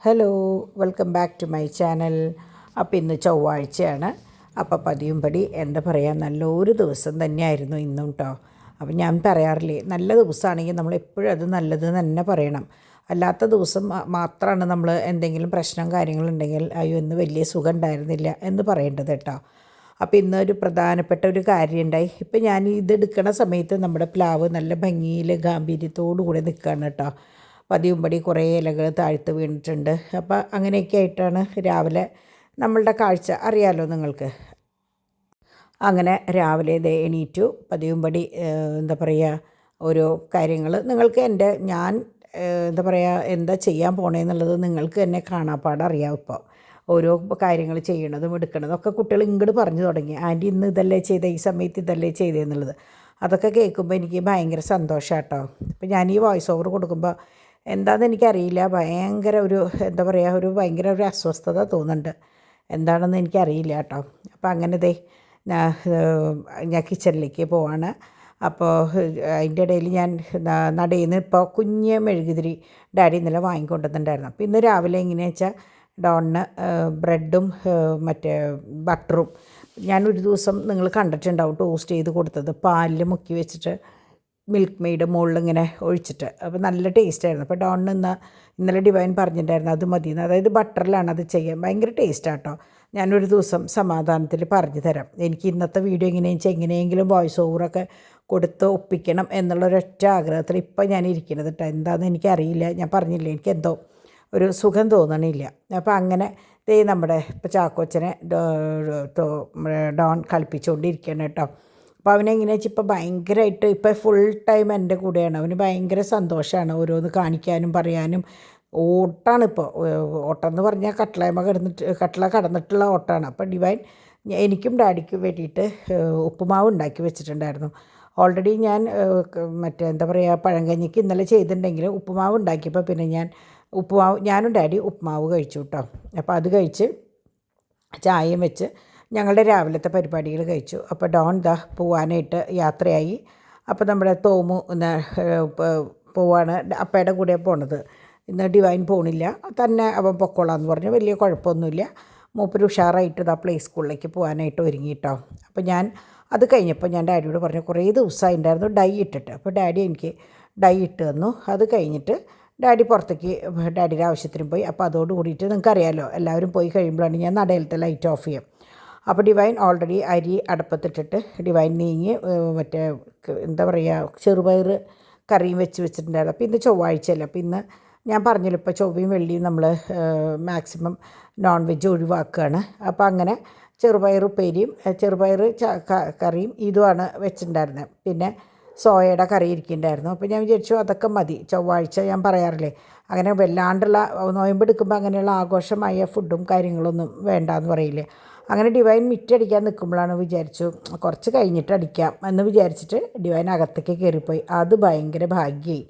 Hello, welcome back to my channel. അപ്പോൾ ഇന്ന് ചൊവ്വാഴ്ചയാണ്. അപ്പോൾ പതിയും പടി എന്താ പറയുക, നല്ലൊരു ദിവസം തന്നെയായിരുന്നു ഇന്നും കേട്ടോ. അപ്പോൾ ഞാൻ പറയാറില്ലേ, നല്ല ദിവസമാണെങ്കിൽ നമ്മൾ എപ്പോഴും അത് നല്ലത് തന്നെ പറയണം. അല്ലാത്ത ദിവസം മാത്രമാണ് നമ്മൾ എന്തെങ്കിലും പ്രശ്നം കാര്യങ്ങളുണ്ടെങ്കിൽ അയ്യോ ഇന്ന് വലിയ സുഖം ഉണ്ടായിരുന്നില്ല എന്ന് പറയേണ്ടത് കേട്ടോ. അപ്പോൾ ഇന്നൊരു പ്രധാനപ്പെട്ട ഒരു കാര്യം ഉണ്ടായി. ഇപ്പം ഞാൻ ഇതെടുക്കണ സമയത്ത് നമ്മുടെ പ്ലാവ് നല്ല ഭംഗിയിൽ ഗാംഭീര്യത്തോടു കൂടെ നിൽക്കുകയാണ് കേട്ടോ. പതിയുംപടി കുറേ ഇലകൾ താഴ്ത്ത് വീണിട്ടുണ്ട്. അപ്പോൾ അങ്ങനെയൊക്കെ ആയിട്ടാണ് രാവിലെ നമ്മളുടെ കാഴ്ച അറിയാമല്ലോ നിങ്ങൾക്ക്. അങ്ങനെ രാവിലെ എണീറ്റു പതിയുംപടി എന്താ പറയുക ഓരോ കാര്യങ്ങൾ നിങ്ങൾക്ക് ഞാൻ എന്താ പറയുക എന്താ ചെയ്യാൻ പോണേന്നുള്ളത് നിങ്ങൾക്ക് തന്നെ കാണാപ്പാടറിയാം. ഇപ്പോൾ ഓരോ കാര്യങ്ങൾ ചെയ്യണതും എടുക്കണതും ഒക്കെ കുട്ടികൾ ഇങ്ങോട്ട് പറഞ്ഞു തുടങ്ങി, ആൻറ്റി ഇന്ന് ഇതല്ലേ ചെയ്തേ, ഈ സമയത്ത് ഇതല്ലേ ചെയ്തതെന്നുള്ളത്. അതൊക്കെ കേൾക്കുമ്പോൾ എനിക്ക് ഭയങ്കര സന്തോഷമാണ് കേട്ടോ. അപ്പോൾ ഞാൻ ഈ വോയിസ് ഓവർ കൊടുക്കുമ്പോൾ എന്താണെന്ന് എനിക്കറിയില്ല, ഭയങ്കര ഒരു എന്താ പറയുക ഭയങ്കര ഒരു അസ്വസ്ഥത തോന്നുന്നുണ്ട്. എന്താണെന്ന് എനിക്കറിയില്ല കേട്ടോ. അപ്പോൾ അങ്ങനെ ഞാൻ കിച്ചണിലേക്ക് പോവാണ്. അപ്പോൾ അതിൻ്റെ ഇടയിൽ ഞാൻ നടയിൽ നിന്ന് ഇപ്പോൾ കുഞ്ഞ് മെഴുകുതിരി ഡാഡി ഇന്നലെ വാങ്ങിക്കൊണ്ടുവന്നിട്ടുണ്ടായിരുന്നു. അപ്പോൾ ഇന്ന് രാവിലെ എങ്ങനെയാണെന്ന് വെച്ചാൽ ഡോണിന് ബ്രെഡും മറ്റേ ബട്ടറും ഞാനൊരു ദിവസം നിങ്ങൾ കണ്ടിട്ടുണ്ടാവും ടോസ്റ്റ് ചെയ്ത് കൊടുത്തത്, പാലിൽ മുക്കി വെച്ചിട്ട് മിൽക്ക് മെയ്ഡ് മുകളിൽ ഇങ്ങനെ ഒഴിച്ചിട്ട്. അപ്പോൾ നല്ല ടേസ്റ്റായിരുന്നു. അപ്പോൾ ഡോണിന് ഇന്നലെ ഡിവൈൻ പറഞ്ഞിട്ടുണ്ടായിരുന്നു അത് മതിയെന്ന്. അതായത് ബട്ടറിലാണ് അത് ചെയ്യാൻ, ഭയങ്കര ടേസ്റ്റാണ് കേട്ടോ. ഞാനൊരു ദിവസം സമാധാനത്തിൽ പറഞ്ഞു തരാം. എനിക്ക് ഇന്നത്തെ വീഡിയോ എങ്ങനെയെങ്കിലും വോയിസ് ഓവറൊക്കെ കൊടുത്ത് ഒപ്പിക്കണം എന്നുള്ളൊരൊറ്റ ആഗ്രഹത്തിൽ ഇപ്പം ഞാൻ ഇരിക്കുന്നത് കേട്ടോ. എന്താണെന്ന് എനിക്കറിയില്ല, ഞാൻ പറഞ്ഞില്ലേ എനിക്കെന്തോ ഒരു സുഖം തോന്നണില്ല. അപ്പോൾ അങ്ങനെ നമ്മുടെ ഇപ്പോൾ ചാക്കോച്ചനെ ഡോൺ കളിപ്പിച്ചുകൊണ്ടിരിക്കുകയാണ് കേട്ടോ. അപ്പോൾ അവനെങ്ങനെയാ വെച്ചാൽ ഇപ്പോൾ ഭയങ്കരമായിട്ട് ഇപ്പോൾ ഫുൾ ടൈം എൻ്റെ കൂടെയാണ്. അവന് ഭയങ്കര സന്തോഷമാണ് ഓരോന്ന് കാണിക്കാനും പറയാനും. ഓട്ടാണ് ഇപ്പോൾ. ഓട്ടം എന്ന് പറഞ്ഞാൽ കട്ടള കടന്നിട്ടുള്ള ഓട്ടമാണ്. അപ്പോൾ ഡിവൈൻ എനിക്കും ഡാഡിക്കും വേണ്ടിയിട്ട് ഉപ്പുമാവ് ഉണ്ടാക്കി വെച്ചിട്ടുണ്ടായിരുന്നു. ഓൾറെഡി ഞാൻ മറ്റേ എന്താ പറയുക പഴങ്കഞ്ഞിക്ക് ഇന്നലെ ചെയ്തിട്ടുണ്ടെങ്കിൽ ഉപ്പുമാവ് ഉണ്ടാക്കിയപ്പോൾ പിന്നെ ഞാനും ഡാഡി ഉപ്പുമാവ് കഴിച്ചു കേട്ടോ. അപ്പോൾ അത് കഴിച്ച് ചായയും വെച്ച് ഞങ്ങളുടെ രാവിലത്തെ പരിപാടികൾ കഴിച്ചു. അപ്പോൾ ഡോൺ പോവാനായിട്ട് യാത്രയായി. അപ്പോൾ നമ്മുടെ തോമു പോവാണ്, അപ്പയുടെ കൂടെ പോണത്. ഇന്ന് ഡിവൈൻ പോണില്ല, തന്നെ അവൻ പൊക്കോളാന്ന് പറഞ്ഞു. വലിയ കുഴപ്പമൊന്നുമില്ല. മൂപ്പര് ഉഷാറായിട്ട് പ്ലേ സ്കൂളിലേക്ക് പോകാനായിട്ട് ഒരുങ്ങിയിട്ടോ. അപ്പോൾ ഞാൻ അത് കഴിഞ്ഞപ്പോൾ ഞാൻ ഡാഡിയോട് പറഞ്ഞു, കുറേ ദിവസമായി ഉണ്ടായിരുന്നു ഡൈ ഇട്ടിട്ട്. അപ്പോൾ ഡാഡി എനിക്ക് ഡൈ ഇട്ട് തന്നു. അത് കഴിഞ്ഞിട്ട് ഡാഡി പുറത്തേക്ക് ഡാഡിയുടെ ആവശ്യത്തിന് പോയി. അപ്പോൾ അതോട് കൂടിയിട്ട് നിങ്ങൾക്കറിയാമല്ലോ, എല്ലാവരും പോയി കഴിയുമ്പോഴാണ് ഞാൻ നടയിലത്തെ ലൈറ്റ് ഓഫ് ചെയ്യും. അപ്പോൾ ഡിവൈൻ ഓൾറെഡി അരി അടുപ്പത്തിട്ടിട്ട് ഡിവൈൻ നീങ്ങി മറ്റേ എന്താ പറയുക ചെറുപയർ കറിയും വെച്ചിട്ടുണ്ടായിരുന്നു. അപ്പോൾ ഇന്ന് ചൊവ്വാഴ്ചയല്ല. അപ്പോൾ ഇന്ന് ഞാൻ പറഞ്ഞല്ലോ ഇപ്പോൾ ചൊവ്വയും വെള്ളിയും നമ്മൾ മാക്സിമം നോൺ വെജ് ഒഴിവാക്കുകയാണ്. അപ്പോൾ അങ്ങനെ ചെറുപയർ ഉപ്പേരിയും ചെറുപയർ കറിയും ഇതുമാണ് വെച്ചിട്ടുണ്ടായിരുന്നത്. പിന്നെ സോയയുടെ കറി ഇരിക്കുന്നുണ്ടായിരുന്നു. അപ്പോൾ ഞാൻ വിചാരിച്ചു അതൊക്കെ മതി, ചൊവ്വാഴ്ച ഞാൻ പറയാറില്ലേ അങ്ങനെ വല്ലാണ്ടുള്ള നോയമ്പെടുക്കുമ്പോൾ അങ്ങനെയുള്ള ആഘോഷമായ ഫുഡും കാര്യങ്ങളൊന്നും വേണ്ടാന്ന് പറയില്ലേ. അങ്ങനെ ഡിവൈൻ മിറ്റടിക്കാൻ നിൽക്കുമ്പോഴാണ് വിചാരിച്ചു കുറച്ച് കഴിഞ്ഞിട്ട് അടിക്കാം എന്ന് വിചാരിച്ചിട്ട് ഡിവൈൻ അകത്തേക്ക് കയറിപ്പോയി. അത് ഭയങ്കര ഭാഗ്യമായി.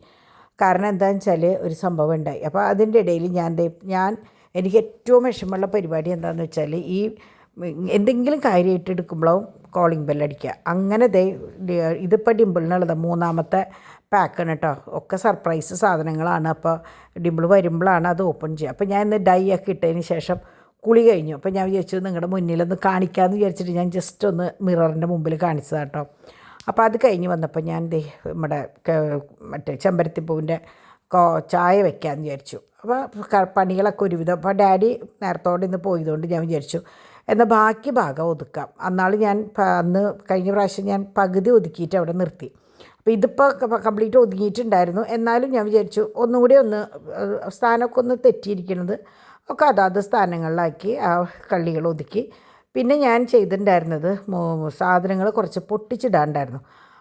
കാരണം എന്താണെന്ന് വെച്ചാൽ ഒരു സംഭവം ഉണ്ടായി. അപ്പോൾ അതിൻ്റെ ഇടയിൽ എനിക്ക് ഏറ്റവും വിഷമമുള്ള പരിപാടി എന്താണെന്ന് വെച്ചാൽ ഈ എന്തെങ്കിലും കാര്യമായിട്ട് എടുക്കുമ്പോഴും കോളിംഗ് ബെല്ലടിക്കുക. അങ്ങനെ ഇതിപ്പോൾ ഡിമ്പിളിനുള്ളത് 3ാമത്തെ പാക്കാണ് കേട്ടോ. ഒക്കെ സർപ്രൈസ് സാധനങ്ങളാണ്. അപ്പോൾ ഡിമ്പിൾ വരുമ്പോഴാണ് അത് ഓപ്പൺ ചെയ്യുക. അപ്പോൾ ഞാൻ ഇന്ന് ഡൈ ഒക്കെ ഇട്ടതിന് ശേഷം കുളി കഴിഞ്ഞു. അപ്പോൾ ഞാൻ വിചാരിച്ചു നിങ്ങളുടെ മുന്നിലൊന്ന് കാണിക്കാമെന്ന് വിചാരിച്ചിട്ട് ഞാൻ ജസ്റ്റ് ഒന്ന് മിററിൻ്റെ മുമ്പിൽ കാണിച്ചതാണ് കേട്ടോ. അപ്പോൾ അത് കഴിഞ്ഞ് വന്നപ്പോൾ ഞാൻ നമ്മുടെ മറ്റേ ചെമ്പരത്തിപ്പൂവിൻ്റെ ചായ വയ്ക്കാമെന്ന് വിചാരിച്ചു. അപ്പോൾ പണികളൊക്കെ ഒരുവിധം. അപ്പോൾ ഡാഡി നേരത്തോടെ ഇന്ന് പോയതുകൊണ്ട് ഞാൻ വിചാരിച്ചു എന്നാൽ ബാക്കി ഭാഗം ഒതുക്കാം. അന്ന് കഴിഞ്ഞ പ്രാവശ്യം ഞാൻ പകുതി ഒതുക്കിയിട്ട് അവിടെ നിർത്തി. അപ്പോൾ ഇതിപ്പോൾ കംപ്ലീറ്റ് ഒതുങ്ങിയിട്ടുണ്ടായിരുന്നു. എന്നാലും ഞാൻ വിചാരിച്ചു ഒന്നുകൂടി സ്ഥാനമൊക്കെ ഒന്ന് തെറ്റിയിരിക്കുന്നത് ഒക്കെ അതാത് സ്ഥാനങ്ങളിലാക്കി ആ കള്ളികൾ ഒതുക്കി. പിന്നെ ഞാൻ ചെയ്തിട്ടുണ്ടായിരുന്നത് സാധനങ്ങൾ കുറച്ച് പൊട്ടിച്ചിടാണ്ടായിരുന്നു.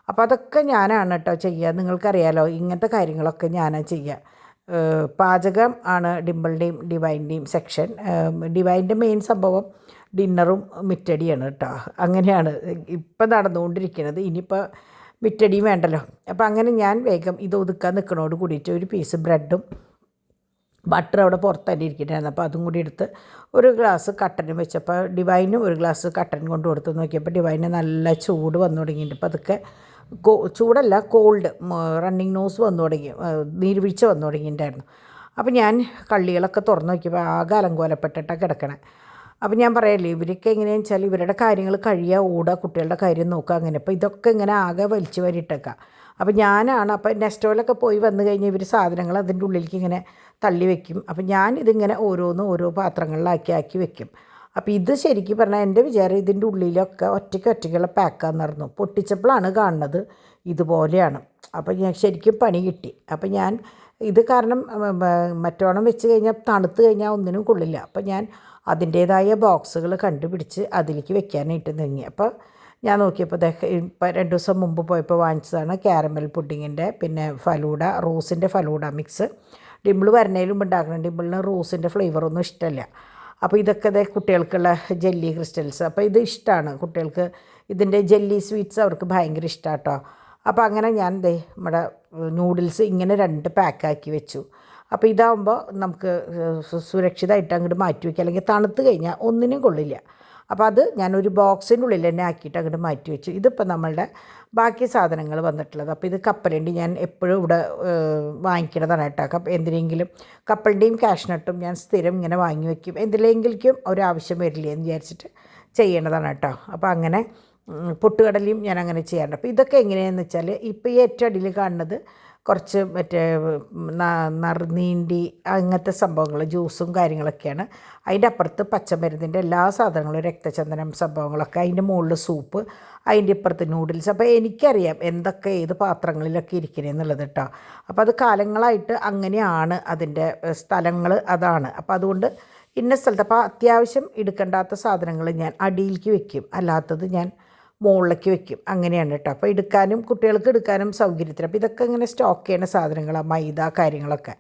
അപ്പോൾ അതൊക്കെ ഞാനാണ് കേട്ടോ ചെയ്യുക. നിങ്ങൾക്കറിയാലോ ഇങ്ങനത്തെ കാര്യങ്ങളൊക്കെ ഞാനാണ് ചെയ്യുക. പാചകം ആണ് ഡിമ്പിളിൻ്റെയും ഡിവൈൻ്റെയും സെക്ഷൻ. ഡിവൈൻ്റെ മെയിൻ സംഭവം ഡിന്നറും മിറ്റടിയാണ് കേട്ടോ. അങ്ങനെയാണ് ഇപ്പം നടന്നുകൊണ്ടിരിക്കുന്നത്. ഇനിയിപ്പോൾ മിറ്റടിയും വേണ്ടല്ലോ. അപ്പോൾ അങ്ങനെ ഞാൻ വേഗം ഇത് ഒതുക്കാൻ നിൽക്കണോട് കൂടിയിട്ട് ഒരു പീസ് ബ്രെഡും ബട്ടർ അവിടെ പുറത്ത് തന്നെ ഇരിക്കണ്ടായിരുന്നു. അപ്പോൾ അതും കൂടി എടുത്ത് ഒരു ഗ്ലാസ് കട്ടനും വെച്ചപ്പോൾ ഡിവൈനും ഒരു ഗ്ലാസ് കട്ടൻ കൊണ്ട് കൊടുത്ത് നോക്കിയപ്പോൾ ഡിവൈന് നല്ല ചൂട് വന്നു തുടങ്ങിയിട്ടുണ്ട്. അപ്പോൾ അതൊക്കെ ചൂടല്ല കോൾഡ് റണ്ണിങ് നോസ് വന്നു തുടങ്ങി, നീർവീഴ്ച വന്നു തുടങ്ങിയിട്ടുണ്ടായിരുന്നു. അപ്പോൾ ഞാൻ കള്ളികളൊക്കെ തുറന്ന് നോക്കിയപ്പോൾ ആകെ അലങ്കോലപ്പെട്ടിട്ടാണ് കിടക്കണേ. അപ്പോൾ ഞാൻ പറയല്ലേ, ഇവരൊക്കെ എങ്ങനെയാണെന്ന് വെച്ചാൽ ഇവരുടെ കാര്യങ്ങൾ കഴിയുക, ഓടുക, കുട്ടികളുടെ കാര്യം നോക്കുക, അങ്ങനെ. അപ്പോൾ ഇതൊക്കെ ഇങ്ങനെ ആകെ വലിച്ചു വരിയിട്ടേക്കാം. അപ്പോൾ ഞാനാണ്, അപ്പോൾ നെസ്റ്റോയിലൊക്കെ പോയി വന്നു കഴിഞ്ഞാൽ ഇവർ സാധനങ്ങൾ അതിൻ്റെ ഉള്ളിലേക്ക് ഇങ്ങനെ തള്ളി വെക്കും. അപ്പോൾ ഞാനിതിങ്ങനെ ഓരോ പാത്രങ്ങളിലാക്കി വെക്കും. അപ്പോൾ ഇത് ശരിക്കും പറഞ്ഞാൽ എൻ്റെ വിചാരം ഇതിൻ്റെ ഉള്ളിലൊക്കെ ഒറ്റയ്ക്കുള്ള പാക്കാന്ന് പൊട്ടിച്ചപ്പോഴാണ് കാണുന്നത് ഇതുപോലെയാണ്. അപ്പോൾ ഞാൻ ശരിക്കും പണി കിട്ടി. അപ്പോൾ ഞാൻ ഇത് കാരണം മറ്റോണം വെച്ച് കഴിഞ്ഞാൽ തണുത്ത് കഴിഞ്ഞാൽ ഒന്നിനും കൊള്ളില്ല. അപ്പോൾ ഞാൻ അതിൻ്റേതായ ബോക്സുകൾ കണ്ടുപിടിച്ച് അതിലേക്ക് വെക്കാനായിട്ട് നീങ്ങി. അപ്പോൾ ഞാൻ നോക്കിയപ്പോൾ ഇപ്പോൾ 2 ദിവസം മുമ്പ് പോയപ്പോൾ വാങ്ങിച്ചതാണ് കാരമൽ പുഡിങ്ങിൻ്റെ, പിന്നെ ഫലൂഡ, റോസിൻ്റെ ഫലൂഡ മിക്സ്. ഡിമ്പിൾ വരണേലും ഉണ്ടാക്കണം. ഡിമ്പിളിന് റോസിൻ്റെ ഫ്ലേവറൊന്നും ഇഷ്ടമല്ല. അപ്പോൾ ഇതൊക്കെ കുട്ടികൾക്കുള്ള ജെല്ലി ക്രിസ്റ്റൽസ്. അപ്പോൾ ഇത് ഇഷ്ടമാണ് കുട്ടികൾക്ക്. ഇതിൻ്റെ ജെല്ലി സ്വീറ്റ്സ് അവർക്ക് ഭയങ്കര ഇഷ്ടമാണ് കേട്ടോ. അപ്പോൾ അങ്ങനെ ഞാൻ നമ്മുടെ നൂഡിൽസ് ഇങ്ങനെ 2 പാക്കാക്കി വെച്ചു. അപ്പോൾ ഇതാകുമ്പോൾ നമുക്ക് സുരക്ഷിതമായിട്ട് അങ്ങോട്ട് മാറ്റി വയ്ക്കുക, അല്ലെങ്കിൽ തണുത്ത് കഴിഞ്ഞാൽ ഒന്നിനും കൊള്ളില്ല. അപ്പോൾ അത് ഞാനൊരു ബോക്സിൻ്റെ ഉള്ളിൽ തന്നെ ആക്കിയിട്ട് അങ്ങോട്ട് മാറ്റി വെച്ചു. ഇതിപ്പോൾ നമ്മളുടെ ബാക്കി സാധനങ്ങൾ വന്നിട്ടുള്ളത്. അപ്പോൾ ഇത് കപ്പലണ്ടി ഞാൻ എപ്പോഴും ഇവിടെ വാങ്ങിക്കണതാണ് കേട്ടോ. എന്തിനെങ്കിലും കപ്പലണ്ടിയും കാഷ്നട്ടും ഞാൻ സ്ഥിരം ഇങ്ങനെ വാങ്ങി വയ്ക്കും, എന്തിലെങ്കിലും ഒരാവശ്യം വരില്ലേ എന്ന് വിചാരിച്ചിട്ട് ചെയ്യേണ്ടതാണ് കേട്ടോ. അപ്പോൾ അങ്ങനെ പൊട്ടുകടലയും ഞാൻ അങ്ങനെ ചെയ്യാറുണ്ട്. അപ്പോൾ ഇതൊക്കെ എങ്ങനെയാണെന്ന് വെച്ചാൽ ഇപ്പോൾ ഈ ഏറ്റവും അടിയിൽ കാണുന്നത് കുറച്ച് മറ്റേ നറുനീണ്ടി അങ്ങനത്തെ സംഭവങ്ങൾ, ജ്യൂസും കാര്യങ്ങളൊക്കെയാണ്. അതിൻ്റെ അപ്പുറത്ത് പച്ചമരുന്നിൻ്റെ എല്ലാ സാധനങ്ങളും, രക്തചന്ദനം സംഭവങ്ങളൊക്കെ, അതിൻ്റെ മുകളിൽ സൂപ്പ്, അതിൻ്റെ ഇപ്പുറത്ത് നൂഡിൽസ്. അപ്പോൾ എനിക്കറിയാം എന്തൊക്കെ ഏത് പാത്രങ്ങളിലൊക്കെ ഇരിക്കണേന്നുള്ളത് കേട്ടോ. അപ്പോൾ അത് കാലങ്ങളായിട്ട് അങ്ങനെയാണ്, അതിൻ്റെ സ്ഥലങ്ങൾ അതാണ്. അപ്പോൾ അതുകൊണ്ട് ഇന്ന സ്ഥലത്ത്, അപ്പോൾ അത്യാവശ്യം എടുക്കേണ്ടാത്ത സാധനങ്ങൾ ഞാൻ അടിയിലേക്ക് വെക്കും, അല്ലാത്തത് ഞാൻ മുകളിലേക്ക് വെക്കും, അങ്ങനെയാണ് കേട്ടോ. അപ്പോൾ കുട്ടികൾക്ക് എടുക്കാനും സൗകര്യത്തിന്. അപ്പോൾ ഇതൊക്കെ ഇങ്ങനെ സ്റ്റോക്ക് ചെയ്യുന്ന സാധനങ്ങളാണ്, മൈദ കാര്യങ്ങളൊക്കെ.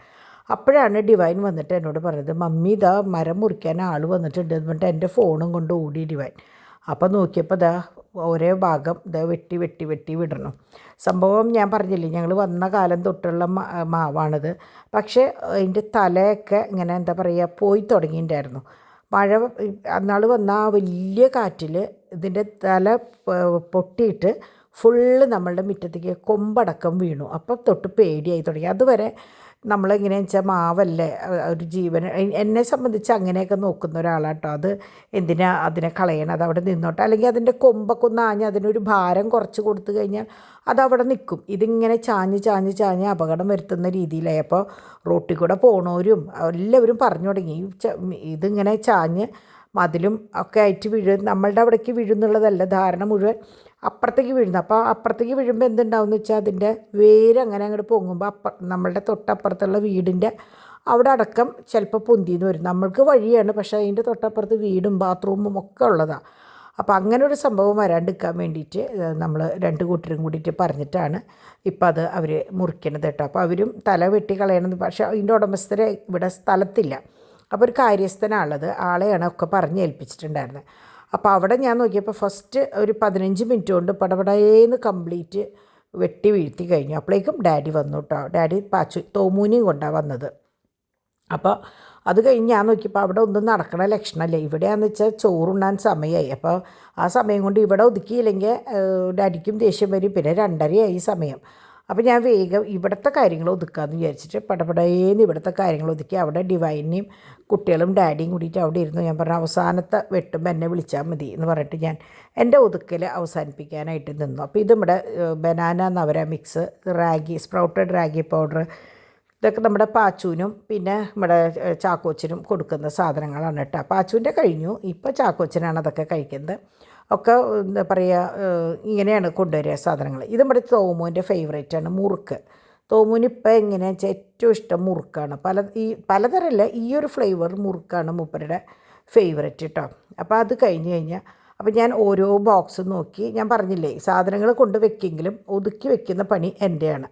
അപ്പോഴാണ് ഡിവൈൻ വന്നിട്ട് എന്നോട് പറഞ്ഞത്, മമ്മി ഇതാ മരം മുറിക്കാൻ ആൾ വന്നിട്ടുണ്ട് എന്ന് പറഞ്ഞിട്ട് എൻ്റെ ഫോണും കൊണ്ട് ഓടി ഡിവൈൻ. അപ്പോൾ നോക്കിയപ്പോൾ ഒരേ ഭാഗം വെട്ടി വിടണം. സംഭവം ഞാൻ പറഞ്ഞില്ലേ, ഞങ്ങൾ വന്ന കാലം തൊട്ടുള്ള മാവാണിത്. പക്ഷേ അതിൻ്റെ തലയൊക്കെ ഇങ്ങനെ എന്താ പറയുക പോയി തുടങ്ങിയിട്ടുണ്ടായിരുന്നു. മഴ അന്നാൾ വന്ന ആ വലിയ കാറ്റിൽ ഇതിൻ്റെ തല പൊട്ടിയിട്ട് ഫുള്ള് നമ്മളുടെ മുറ്റത്തേക്ക് കൊമ്പടക്കം വീണു. അപ്പം തൊട്ട് പേടിയായി തുടങ്ങി. അതുവരെ നമ്മളെങ്ങനെയാണെന്ന് വെച്ചാൽ മാവല്ലേ ഒരു ജീവൻ, എന്നെ സംബന്ധിച്ച് അങ്ങനെയൊക്കെ നോക്കുന്ന ഒരാളാണ് കേട്ടോ. അത് എന്തിനാ അതിനെ കളയണം, അതവിടെ നിന്നോട്ടെ, അല്ലെങ്കിൽ അതിൻ്റെ കൊമ്പൊക്കെ ഒന്ന് ആഞ്ഞ് അതിനൊരു ഭാരം കുറച്ച് കൊടുത്തു കഴിഞ്ഞാൽ അതവിടെ നിൽക്കും. ഇതിങ്ങനെ ചാഞ്ഞ് അപകടം വരുത്തുന്ന രീതിയിലായി. അപ്പോൾ റോട്ടിൽ കൂടെ പോണവരും എല്ലാവരും പറഞ്ഞു തുടങ്ങി, ഇതിങ്ങനെ ചാഞ്ഞ് മതിലും ഒക്കെ ആയിട്ട് വീഴും, നമ്മളുടെ അവിടേക്ക് വീഴുന്നുള്ളതല്ല ധാരണ മുഴുവൻ അപ്പുറത്തേക്ക് വീഴുന്നു. അപ്പോൾ അപ്പുറത്തേക്ക് വീഴുമ്പോൾ എന്തുണ്ടാവുമെന്ന് വെച്ചാൽ അതിൻ്റെ വേര് അങ്ങനെ അങ്ങോട്ട് പൊങ്ങുമ്പോൾ നമ്മളുടെ തൊട്ടപ്പുറത്തുള്ള വീടിൻ്റെ അവിടെ അടക്കം ചിലപ്പോൾ പൊന്തിന്ന് വരും. നമ്മൾക്ക് വഴിയാണ്, പക്ഷേ അതിൻ്റെ തൊട്ടപ്പുറത്ത് വീടും ബാത്റൂമും ഒക്കെ ഉള്ളതാണ്. അപ്പോൾ അങ്ങനെ ഒരു സംഭവം വരാണ്ടിരിക്കാൻ വേണ്ടിയിട്ട് നമ്മൾ 2 കൂട്ടരും കൂടിയിട്ട് പറഞ്ഞിട്ടാണ് ഇപ്പം അത് അവർ മുറിക്കണത് കേട്ടോ. അപ്പോൾ അവരും തല വെട്ടി കളയണമെന്ന്, പക്ഷേ അതിൻ്റെ ഉടമസ്ഥരെ ഇവിടെ സ്ഥലത്തില്ല. അപ്പോൾ ഒരു കാര്യസ്ഥനാണുള്ളത്, ആളെയാണ് ഒക്കെ പറഞ്ഞ് ഏൽപ്പിച്ചിട്ടുണ്ടായിരുന്നത്. അപ്പോൾ അവിടെ ഞാൻ നോക്കിയപ്പോൾ ഫസ്റ്റ് ഒരു 15 മിനിറ്റ് കൊണ്ട് പടപടേന്ന് കംപ്ലീറ്റ് വെട്ടി വീഴ്ത്തി കഴിഞ്ഞു. അപ്പോഴേക്കും ഡാഡി വന്നു കേട്ടോ. ഡാഡി തോമൂനിയും കൊണ്ടാണ് വന്നത്. അപ്പോൾ അത് കഴിഞ്ഞ് ഞാൻ നോക്കിയപ്പോൾ അവിടെ ഒന്നും നടക്കണ ലക്ഷണമല്ലേ. ഇവിടെയാണെന്ന് വെച്ചാൽ ചോറുണ്ണാൻ സമയമായി. അപ്പോൾ ആ സമയം കൊണ്ട് ഇവിടെ ഒതുക്കിയില്ലെങ്കിൽ ഡാഡിക്കും ദേഷ്യം വരും. പിന്നെ 2:30 സമയം. അപ്പോൾ ഞാൻ വേഗം ഇവിടുത്തെ കാര്യങ്ങൾ ഒതുക്കാമെന്ന് വിചാരിച്ചിട്ട് പടപടേന്ന് ഇവിടുത്തെ കാര്യങ്ങൾ ഒതുക്കി. അവിടെ ഡിവൈനെയും കുട്ടികളും ഡാഡിയും കൂടിയിട്ട് അവിടെ ഇരുന്നു. ഞാൻ പറഞ്ഞു അവസാനത്തെ വെട്ടുമ്പോൾ എന്നെ വിളിച്ചാൽ മതി എന്ന് പറഞ്ഞിട്ട് ഞാൻ എൻ്റെ ഒതുക്കൽ അവസാനിപ്പിക്കാനായിട്ട് നിന്നു. അപ്പോൾ ഇത് നമ്മുടെ banana Navara mix, sprouted ragi powder, ഇതൊക്കെ നമ്മുടെ പാച്ചുവിനും പിന്നെ നമ്മുടെ ചാക്കോച്ചനും കൊടുക്കുന്ന സാധനങ്ങളാണ് കേട്ടോ. പാച്ചുവിൻ്റെ കഴിഞ്ഞു, ഇപ്പോൾ ചാക്കോച്ചനാണ് അതൊക്കെ കഴിക്കുന്നത്. ഒക്കെ എന്താ പറയുക, ഇങ്ങനെയാണ് കൊണ്ടുവരിക സാധനങ്ങൾ. ഇത് നമ്മുടെ തോമുവിൻ്റെ ഫേവറേറ്റാണ് മുറുക്ക്. തോമുവിന് ഇപ്പോൾ എങ്ങനെയാണെന്ന് വെച്ചാൽ ഏറ്റവും ഇഷ്ടം മുറുക്കാണ്. പലതരമല്ല, ഈ ഒരു ഫ്ലേവർ മുറുക്കാണ് മൂപ്പരുടെ ഫേവറേറ്റ് കേട്ടോ. അപ്പോൾ അത് കഴിഞ്ഞ് കഴിഞ്ഞാൽ അപ്പോൾ ഞാൻ ഓരോ ബോക്സ് നോക്കി, ഞാൻ പറഞ്ഞില്ലേ സാധനങ്ങൾ കൊണ്ട് വെക്കെങ്കിലും ഒതുക്കി വെക്കുന്ന പണി എൻ്റെയാണ്.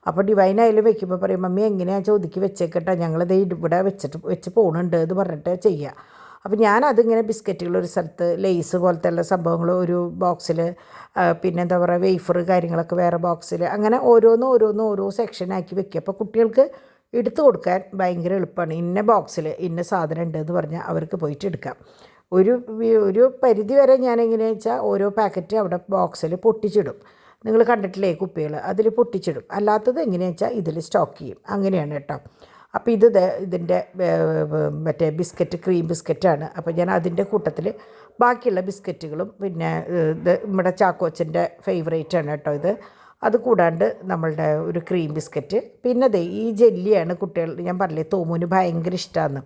അപ്പോൾ ഡിവൈനായാലും വെക്കുമ്പോൾ പറയും മമ്മി എങ്ങനെയാണെന്ന് വെച്ചാൽ ഒതുക്കി വെച്ചേക്കട്ടെ, ഞങ്ങളിത് ഇവിടെ വെച്ച് പോകുന്നുണ്ട് എന്ന് പറഞ്ഞിട്ട് ചെയ്യുക. അപ്പോൾ ഞാനതിങ്ങനെ ബിസ്ക്കറ്റുകൾ ഒരു സ്ഥലത്ത്, ലേസ് പോലത്തെ ഉള്ള സംഭവങ്ങൾ ഒരു ബോക്സിൽ, പിന്നെ എന്താ പറയുക വേഫർ കാര്യങ്ങളൊക്കെ വേറെ ബോക്സിൽ, അങ്ങനെ ഓരോ സെക്ഷനാക്കി വെക്കുക. അപ്പോൾ കുട്ടികൾക്ക് എടുത്തു കൊടുക്കാൻ ഭയങ്കര എളുപ്പമാണ്. ഇന്ന ബോക്സിൽ ഇന്ന സാധനം ഉണ്ട് എന്ന് പറഞ്ഞാൽ അവർക്ക് പോയിട്ട് എടുക്കാം. ഒരു പരിധി വരെ ഞാൻ എങ്ങനെയാണെന്ന് വെച്ചാൽ ഓരോ പാക്കറ്റ് അവിടെ ബോക്സിൽ പൊട്ടിച്ചിടും. നിങ്ങൾ കണ്ടിട്ടില്ലേ കുപ്പികൾ, അതിൽ പൊട്ടിച്ചിടും. അല്ലാത്തത് എങ്ങനെയാണെന്ന് വെച്ചാൽ ഇതിൽ സ്റ്റോക്ക് ചെയ്യും. അങ്ങനെയാണ് കേട്ടോ. അപ്പോൾ ഇതിൻ്റെ മറ്റേ ബിസ്ക്കറ്റ് ക്രീം ബിസ്ക്കറ്റാണ്. അപ്പോൾ ഞാൻ അതിൻ്റെ കൂട്ടത്തിൽ ബാക്കിയുള്ള ബിസ്ക്കറ്റുകളും പിന്നെ ഇത് നമ്മുടെ ചാക്കോച്ചൻ്റെ ഫേവറേറ്റാണ് കേട്ടോ ഇത്. അത് കൂടാണ്ട് നമ്മളുടെ ഒരു ക്രീം ബിസ്ക്കറ്റ്, പിന്നെ ഈ ജെല്ലിയാണ് കുട്ടികൾ, ഞാൻ പറഞ്ഞില്ലേ തോമുവിന് ഭയങ്കര ഇഷ്ടമാണ്.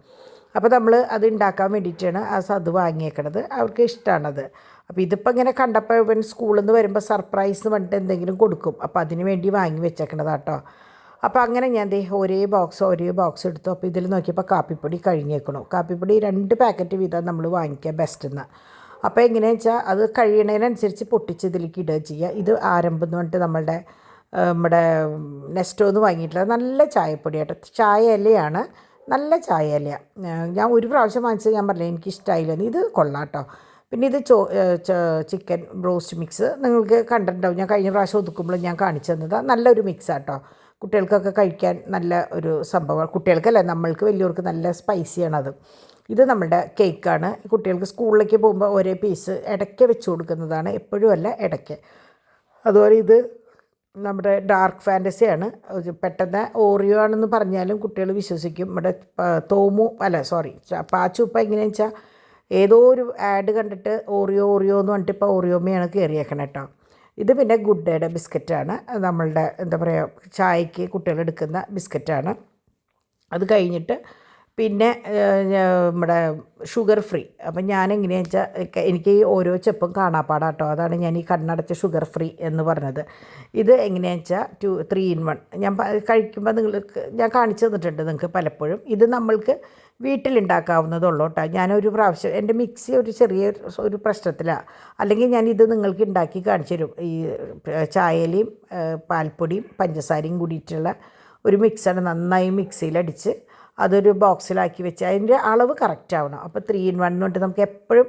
അപ്പോൾ നമ്മൾ അത് ഉണ്ടാക്കാൻ വേണ്ടിയിട്ടാണ് അത് വാങ്ങിയേക്കണത്, അവർക്ക് ഇഷ്ടമാണത്. അപ്പോൾ ഇതിപ്പോൾ ഇങ്ങനെ കണ്ടപ്പോൾ ഇവൻ സ്കൂളിൽ നിന്ന് വരുമ്പോൾ സർപ്രൈസ് പറഞ്ഞിട്ട് എന്തെങ്കിലും കൊടുക്കും, അപ്പോൾ അതിന് വേണ്ടി വാങ്ങി വെച്ചേക്കണതാട്ടോ. അപ്പോൾ അങ്ങനെ ഞാൻ ഓരോ ബോക്സ് എടുത്തു. അപ്പോൾ ഇതിൽ നോക്കിയപ്പോൾ കാപ്പിപ്പൊടി കഴിഞ്ഞേക്കണു. കാപ്പിപ്പൊടി 2 പാക്കറ്റ് വീതം നമ്മൾ വാങ്ങിക്കുക ബെസ്റ്റെന്ന്. അപ്പോൾ എങ്ങനെയാണെന്ന് വെച്ചാൽ അത് കഴിയണതിനനുസരിച്ച് പൊട്ടിച്ച് ഇതിലേക്ക് ഇടുക ചെയ്യുക. ഇത് ആരംഭം എന്ന് പറഞ്ഞിട്ട് നമ്മുടെ നെസ്റ്റോ എന്ന് വാങ്ങിയിട്ടുള്ള നല്ല ചായപ്പൊടി കേട്ടോ, ചായ ഇലയാണ്, നല്ല ചായ ഇല. ഞാൻ ഒരു പ്രാവശ്യം വാങ്ങിച്ചത് ഞാൻ പറഞ്ഞില്ല എനിക്കിഷ്ടമായില്ലെന്ന്, ഇത് കൊള്ളാം കേട്ടോ. പിന്നെ ഇത് ചിക്കൻ ബ്രോസ്റ്റ് മിക്സ് നിങ്ങൾക്ക് കണ്ടിട്ടുണ്ടാവും, ഞാൻ കഴിഞ്ഞ പ്രാവശ്യം ഒതുക്കുമ്പോൾ ഞാൻ കാണിച്ചു തന്നതാണ്. നല്ലൊരു മിക്സാട്ടോ, കുട്ടികൾക്കൊക്കെ കഴിക്കാൻ നല്ല ഒരു സംഭവം. കുട്ടികൾക്കല്ല, നമ്മൾക്ക് വലിയവർക്ക് നല്ല സ്പൈസിയാണത്. ഇത് നമ്മുടെ കേക്കാണ്. കുട്ടികൾക്ക് സ്കൂളിലേക്ക് പോകുമ്പോൾ ഒരേ പീസ് ഇടയ്ക്ക് വെച്ച് കൊടുക്കുന്നതാണ്, എപ്പോഴും അല്ല ഇടയ്ക്ക്. അതുപോലെ ഇത് നമ്മുടെ ഡാർക്ക് ഫാൻറ്റസിയാണ്. പെട്ടെന്ന് ഓറിയോ ആണെന്ന് പറഞ്ഞാലും കുട്ടികൾ വിശ്വസിക്കും. നമ്മുടെ പാച്ചു ഇപ്പം എങ്ങനെയാണെന്ന് വെച്ചാൽ ഏതോ ഒരു ആഡ് കണ്ടിട്ട് ഓറിയോ എന്ന് പറഞ്ഞിട്ട് ഇപ്പോൾ ഓറിയോമയാണ് കയറിയേക്കണം കേട്ടോ. ഇത് പിന്നെ ഗുഡ് ഡേയുടെ ബിസ്ക്കറ്റാണ്, നമ്മളുടെ എന്താ പറയുക ചായക്ക് കുട്ടികൾ എടുക്കുന്ന ബിസ്ക്കറ്റാണ്. അത് കഴിഞ്ഞിട്ട് പിന്നെ നമ്മുടെ ഷുഗർ ഫ്രീ. അപ്പം ഞാനെങ്ങനെയാണെന്ന് വെച്ചാൽ എനിക്ക് ഈ ഓരോ ചെപ്പും കാണാപ്പാടാട്ടോ, അതാണ് ഞാൻ ഈ കണ്ണടച്ച ഷുഗർ ഫ്രീ എന്ന് പറഞ്ഞത്. ഇത് എങ്ങനെയാണെന്ന് വെച്ചാൽ 3 in 1 ഞാൻ കഴിക്കുമ്പോൾ ഞാൻ കാണിച്ചു തന്നിട്ടുണ്ട് നിങ്ങൾക്ക് പലപ്പോഴും. ഇത് നമ്മൾക്ക് വീട്ടിലുണ്ടാക്കാവുന്നതുള്ളൂ കേട്ടോ. ഞാനൊരു പ്രാവശ്യം എൻ്റെ മിക്സി ഒരു പ്രശ്നത്തിലാണ്, അല്ലെങ്കിൽ ഞാനിത് നിങ്ങൾക്ക് ഉണ്ടാക്കി കാണിച്ചു തരും. ഈ ചായയിലയും പാൽപ്പൊടിയും പഞ്ചസാരയും കൂടിയിട്ടുള്ള ഒരു മിക്സാണ്. നന്നായി മിക്സിയിലടിച്ച് അതൊരു ബോക്സിലാക്കി വെച്ച് അതിൻ്റെ അളവ് കറക്റ്റ് ആവണം. അപ്പോൾ 3 in 1 കൊണ്ട് നമുക്ക് എപ്പോഴും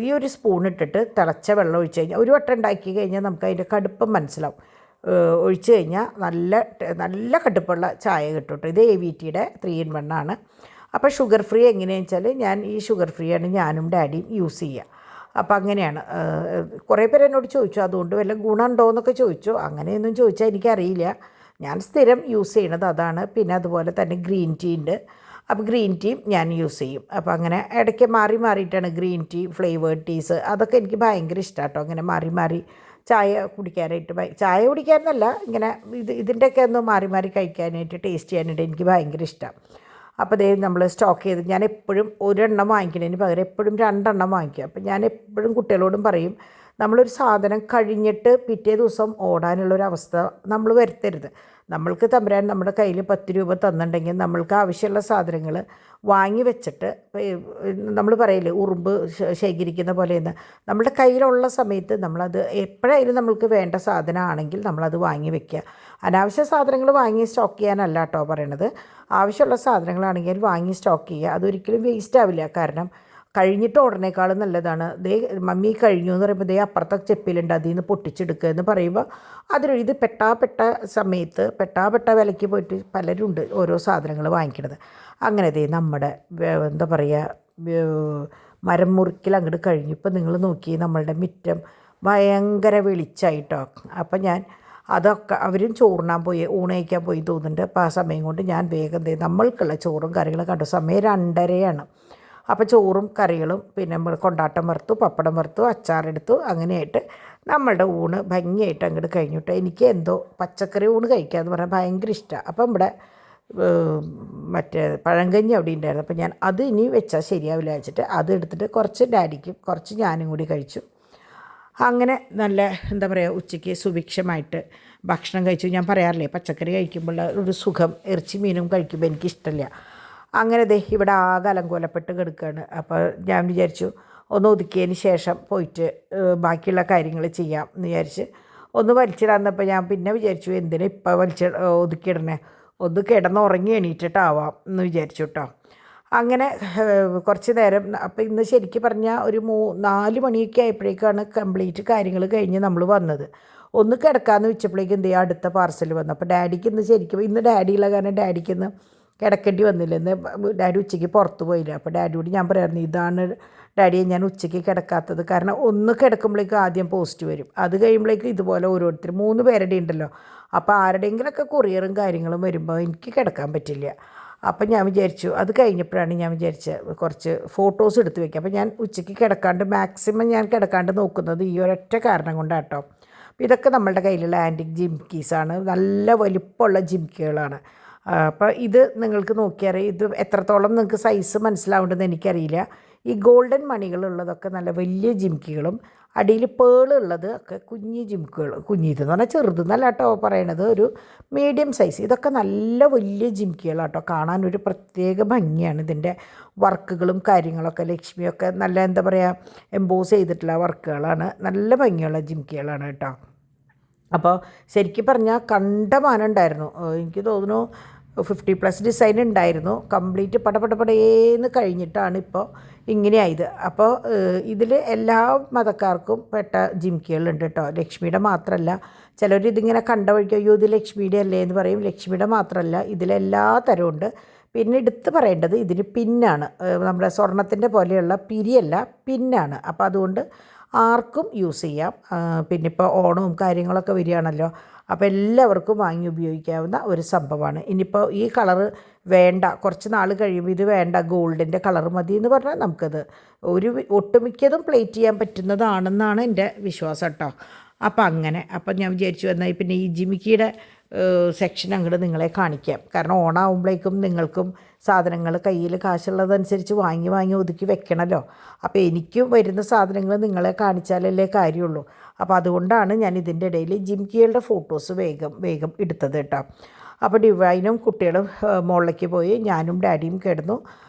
ഈ ഒരു സ്പൂൺ ഇട്ടിട്ട് തിളച്ച വെള്ളം ഒഴിച്ച് കഴിഞ്ഞാൽ, ഒരു വട്ടം ഉണ്ടാക്കി കഴിഞ്ഞാൽ നമുക്ക് അതിൻ്റെ കടുപ്പം മനസ്സിലാവും. ഒഴിച്ച് കഴിഞ്ഞാൽ നല്ല കടുപ്പുള്ള ചായ കിട്ടും കേട്ടോ. ഇത് AVTയുടെ 3 in 1 ആണ്. അപ്പോൾ ഷുഗർ ഫ്രീ എങ്ങനെയാണെന്ന് വെച്ചാൽ ഞാൻ ഈ ഷുഗർ ഫ്രീ ആണ് ഞാനും ഡാഡിയും യൂസ് ചെയ്യുക. അപ്പോൾ അങ്ങനെയാണ്. കുറേ പേര് എന്നോട് ചോദിച്ചു അതുകൊണ്ട് വല്ല ഗുണമുണ്ടോ എന്നൊക്കെ ചോദിച്ചു. അങ്ങനെയൊന്നും ചോദിച്ചാൽ എനിക്കറിയില്ല, ഞാൻ സ്ഥിരം യൂസ് ചെയ്യണത് അതാണ്. പിന്നെ അതുപോലെ തന്നെ ഗ്രീൻ ടീ ഉണ്ട്, അപ്പോൾ ഗ്രീൻ ടീയും ഞാൻ യൂസ് ചെയ്യും. അപ്പോൾ അങ്ങനെ ഇടയ്ക്ക് മാറിയിട്ടാണ് ഗ്രീൻ ടീ, ഫ്ലേവേർഡ് ടീസ്, അതൊക്കെ എനിക്ക് ഭയങ്കര ഇഷ്ടമാണ് കേട്ടോ. അങ്ങനെ മാറി ചായ കുടിക്കാനായിട്ട്, ചായ കുടിക്കാനല്ല ഇങ്ങനെ ഇതിൻ്റെയൊക്കെ ഒന്ന് മാറി കഴിക്കാനായിട്ട്, ടേസ്റ്റ് ചെയ്യാനായിട്ട് എനിക്ക് ഭയങ്കര ഇഷ്ടമാണ്. അപ്പോൾ നമ്മൾ സ്റ്റോക്ക് ചെയ്ത് ഞാൻ എപ്പോഴും 1 എണ്ണം വാങ്ങിക്കുന്നതിന് പകരം എപ്പോഴും 2 എണ്ണം വാങ്ങിക്കുക. അപ്പോൾ ഞാൻ എപ്പോഴും കുട്ടികളോടും പറയും, നമ്മളൊരു സാധനം കഴിഞ്ഞിട്ട് പിറ്റേ ദിവസം ഓടാനുള്ളൊരവസ്ഥ നമ്മൾ വരുത്തരുത്. നമ്മൾക്ക് തമ്പുരാൻ നമ്മുടെ കയ്യിൽ 10 രൂപ തന്നിട്ടുണ്ടെങ്കിൽ നമ്മൾക്ക് ആവശ്യമുള്ള സാധനങ്ങൾ വാങ്ങി വെച്ചിട്ട്, നമ്മൾ പറയില്ലേ ഉറുമ്പ് ശേഖരിക്കുന്ന പോലെയെന്ന്, നമ്മുടെ കയ്യിലുള്ള സമയത്ത് നമ്മളത് എപ്പോഴായാലും നമ്മൾക്ക് വേണ്ട സാധനമാണെങ്കിൽ നമ്മളത് വാങ്ങി വെക്കുക. അനാവശ്യ സാധനങ്ങൾ വാങ്ങി സ്റ്റോക്ക് ചെയ്യാനല്ല കേട്ടോ പറയണത്. ആവശ്യമുള്ള സാധനങ്ങളാണെങ്കിൽ വാങ്ങി സ്റ്റോക്ക് ചെയ്യുക, അതൊരിക്കലും വേസ്റ്റ് ആവില്ല. കാരണം കഴിഞ്ഞിട്ട് ഓടണേക്കാളും നല്ലതാണ്. മമ്മി കഴിഞ്ഞു എന്ന് പറയുമ്പോൾ അപ്പുറത്തെ ചെപ്പിലുണ്ട്, അതിൽ നിന്ന് പൊട്ടിച്ചെടുക്കുക എന്ന് പറയുമ്പോൾ ഇത് പെട്ട സമയത്ത് പെട്ട വിലയ്ക്ക് പോയിട്ട് പലരുണ്ട് ഓരോ സാധനങ്ങൾ വാങ്ങിക്കണത്. അങ്ങനെ നമ്മുടെ എന്താ പറയുക മരം മുറിക്കൽ അങ്ങോട്ട് കഴിഞ്ഞു. ഇപ്പം നിങ്ങൾ നോക്കി നമ്മളുടെ മുറ്റം ഭയങ്കര വെളിച്ചായിട്ടോ. അപ്പം ഞാൻ അതൊക്കെ അവരും ചോറിനാൻ പോയി ഊണയിക്കാൻ പോയി തോന്നുന്നുണ്ട്. അപ്പോൾ ആ സമയം കൊണ്ട് ഞാൻ വേഗം നമ്മൾക്കുള്ള ചോറും കറികളും കണ്ടു. സമയം 2:30 അപ്പോൾ ചോറും കറികളും പിന്നെ കൊണ്ടാട്ടം വറുത്തു, പപ്പടം വറുത്തു, അച്ചാറെടുത്തു, അങ്ങനെയായിട്ട് നമ്മളുടെ ഊണ് ഭംഗിയായിട്ട് അങ്ങോട്ട് കഴിഞ്ഞിട്ട്. എനിക്ക് എന്തോ പച്ചക്കറി ഊണ് കഴിക്കാമെന്ന് പറഞ്ഞാൽ ഭയങ്കര ഇഷ്ടമാണ്. അപ്പം ഇവിടെ മറ്റേ പഴങ്കഞ്ഞി അവിടെ ഉണ്ടായിരുന്നു. അപ്പോൾ ഞാൻ അത് ഇനി വെച്ചാൽ ശരിയാവില്ല വെച്ചിട്ട് അത് എടുത്തിട്ട് കുറച്ച് ഡാഡിക്കും കുറച്ച് ഞാനും കൂടി കഴിച്ചു. അങ്ങനെ നല്ല എന്താ പറയുക ഉച്ചയ്ക്ക് സുഭിക്ഷമായിട്ട് ഭക്ഷണം കഴിച്ചു. ഞാൻ പറയാറില്ലേ പച്ചക്കറി കഴിക്കുമ്പോൾ ഒരു സുഖം ഇറച്ചി മീനും കഴിക്കുമ്പോൾ എനിക്കിഷ്ടമില്ല. അങ്ങനെ ഇവിടെ ആകെ അലങ്കോലപ്പെട്ട് കിടക്കുകയാണ്. അപ്പോൾ ഞാൻ വിചാരിച്ചു ഒന്ന് ഒതുക്കിയതിന് ശേഷം പോയിട്ട് ബാക്കിയുള്ള കാര്യങ്ങൾ ചെയ്യാം എന്ന് വിചാരിച്ച് ഒന്ന് വലിച്ചിടാന്നപ്പോൾ ഞാൻ പിന്നെ വിചാരിച്ചു എന്തിനാ ഇപ്പം ഒതുക്കിയിടണേ, ഒന്ന് കിടന്നുറങ്ങി എണീറ്റിട്ടാവാം എന്ന് വിചാരിച്ചു കേട്ടോ. അങ്ങനെ കുറച്ച് നേരം. അപ്പോൾ ഇന്ന് ശരിക്കും പറഞ്ഞാൽ ഒരു 4 മണിയൊക്കെ ആയപ്പോഴേക്കാണ് കംപ്ലീറ്റ് കാര്യങ്ങൾ കഴിഞ്ഞ് നമ്മൾ വന്നത്. ഒന്ന് കിടക്കാമെന്ന് വെച്ചപ്പോഴേക്കും അടുത്ത പാർസൽ വന്നു. അപ്പോൾ ഡാഡിക്ക് ഇന്ന് ശരിക്കും ഇന്ന് ഡാഡിയുള്ള കാരണം ഡാഡിക്ക് ഇന്ന് കിടക്കേണ്ടി വന്നില്ല. ഇന്ന് ഡാഡി ഉച്ചയ്ക്ക് പുറത്ത് പോയില്ല. അപ്പോൾ ഡാഡിയോട് ഞാൻ പറയായിരുന്നു ഇതാണ് ഡാഡിയെ ഞാൻ ഉച്ചയ്ക്ക് കിടക്കാത്തത്. കാരണം ഒന്ന് കിടക്കുമ്പോഴേക്കും ആദ്യം പോസ്റ്റ് വരും, അത് കഴിയുമ്പോഴേക്കും ഇതുപോലെ ഓരോരുത്തർ 3 പേരുടെ ഉണ്ടല്ലോ. അപ്പോൾ ആരുടെയെങ്കിലൊക്കെ കൊറിയറും കാര്യങ്ങളും വരുമ്പോൾ എനിക്ക് കിടക്കാൻ പറ്റില്ല. അപ്പം ഞാൻ വിചാരിച്ചു, അത് കഴിഞ്ഞപ്പോഴാണ് ഞാൻ വിചാരിച്ചത് കുറച്ച് ഫോട്ടോസ് എടുത്ത് വെക്കുക. അപ്പോൾ ഞാൻ ഉച്ചയ്ക്ക് കിടക്കാണ്ട് മാക്സിമം ഞാൻ കിടക്കാണ്ട് നോക്കുന്നത് ഈ ഒരൊറ്റ കാരണം കൊണ്ടാണ് കേട്ടോ. അപ്പോൾ ഇതൊക്കെ നമ്മളുടെ കയ്യിലുള്ള ആൻറ്റിക് ജിംക്കീസാണ്, നല്ല വലിപ്പമുള്ള ജിംക്കികളാണ്. അപ്പോൾ ഇത് നിങ്ങൾക്ക് നോക്കിയാൽ ഇത് എത്രത്തോളം നിങ്ങൾക്ക് സൈസ് മനസ്സിലാവേണ്ടതെന്ന് എനിക്കറിയില്ല. ഈ ഗോൾഡൻ മണികളുള്ളതൊക്കെ നല്ല വലിയ ജിംക്കികളും അടിയിൽ പേളുള്ളത് ഒക്കെ കുഞ്ഞി ജിംക്കുകൾ, കുഞ്ഞിതെന്ന് പറഞ്ഞാൽ ചെറുതെന്നല്ല കേട്ടോ പറയണത്, ഒരു മീഡിയം സൈസ്. ഇതൊക്കെ നല്ല വലിയ ജിംക്കികളാണ് കേട്ടോ. കാണാൻ ഒരു പ്രത്യേക ഭംഗിയാണ് ഇതിൻ്റെ വർക്കുകളും കാര്യങ്ങളൊക്കെ. ലക്ഷ്മിയൊക്കെ നല്ല എന്താ പറയുക, എംബോസ് ചെയ്തിട്ടുള്ള വർക്കുകളാണ്, നല്ല ഭംഗിയുള്ള ജിംക്കികളാണ് കേട്ടോ. അപ്പോൾ ശരിക്കും പറഞ്ഞാൽ കണ്ടമാനം ഉണ്ടായിരുന്നു. എനിക്ക് തോന്നുന്നു 50+ ഡിസൈൻ ഉണ്ടായിരുന്നു. കംപ്ലീറ്റ് പടപടപടേന്ന് കഴിഞ്ഞിട്ടാണ് ഇപ്പോൾ ഇങ്ങനെയായത്. അപ്പോൾ ഇതിൽ എല്ലാ മതക്കാർക്കും പെട്ട ജിംക്കികളുണ്ട് കേട്ടോ. ലക്ഷ്മിയുടെ മാത്രമല്ല, ചിലരിതിങ്ങനെ കണ്ട വഴിക്ക് അയ്യോ ഇത് ലക്ഷ്മിയുടെ അല്ലേ എന്ന് പറയും. ലക്ഷ്മിയുടെ മാത്രമല്ല, ഇതിലെല്ലാ തരവും ഉണ്ട്. പിന്നെ എടുത്ത് പറയേണ്ടത് ഇതിന് പിന്നാണ്, നമ്മുടെ സ്വർണത്തിൻ്റെ പോലെയുള്ള പിരിയല്ല, പിന്നാണ്. അപ്പോൾ അതുകൊണ്ട് ആർക്കും യൂസ് ചെയ്യാം. പിന്നെ ഇപ്പോൾ ഓണവും കാര്യങ്ങളൊക്കെ വരികയാണല്ലോ, അപ്പോൾ എല്ലാവർക്കും വാങ്ങി ഉപയോഗിക്കാവുന്ന ഒരു സംഭവമാണ്. ഇനിയിപ്പോൾ ഈ കളറ് വേണ്ട, കുറച്ച് നാൾ കഴിയുമ്പോൾ ഇത് വേണ്ട, ഗോൾഡിൻ്റെ കളർ മതി എന്ന് പറഞ്ഞാൽ നമുക്കത് ഒട്ടുമിക്കതും പ്ലേറ്റ് ചെയ്യാൻ പറ്റുന്നതാണെന്നാണ് എൻ്റെ വിശ്വാസം കേട്ടോ. അപ്പം അങ്ങനെ ഞാൻ വിചാരിച്ചു എന്നാൽ പിന്നെ ഈ ജിമിക്കിയുടെ സെക്ഷൻ അങ്ങോട്ട് നിങ്ങളെ കാണിക്കാം. കാരണം ഓണാകുമ്പോഴേക്കും നിങ്ങൾക്കും സാധനങ്ങൾ കയ്യിൽ കാശുള്ളതനുസരിച്ച് വാങ്ങി വാങ്ങി ഒതുക്കി വെക്കണമല്ലോ. അപ്പോൾ എനിക്ക് വരുന്ന സാധനങ്ങൾ നിങ്ങളെ കാണിച്ചാലല്ലേ കാര്യമുള്ളൂ. അപ്പോൾ അതുകൊണ്ടാണ് ഞാൻ ഇതിൻ്റെ ഇടയിൽ ജിംകികളുടെ ഫോട്ടോസ് വേഗം എടുത്തത് കേട്ടോ. അപ്പോൾ ഡിവൈനും കുട്ടികളും മുകളിലേക്ക് പോയി, ഞാനും ഡാഡിയും കിടന്നു.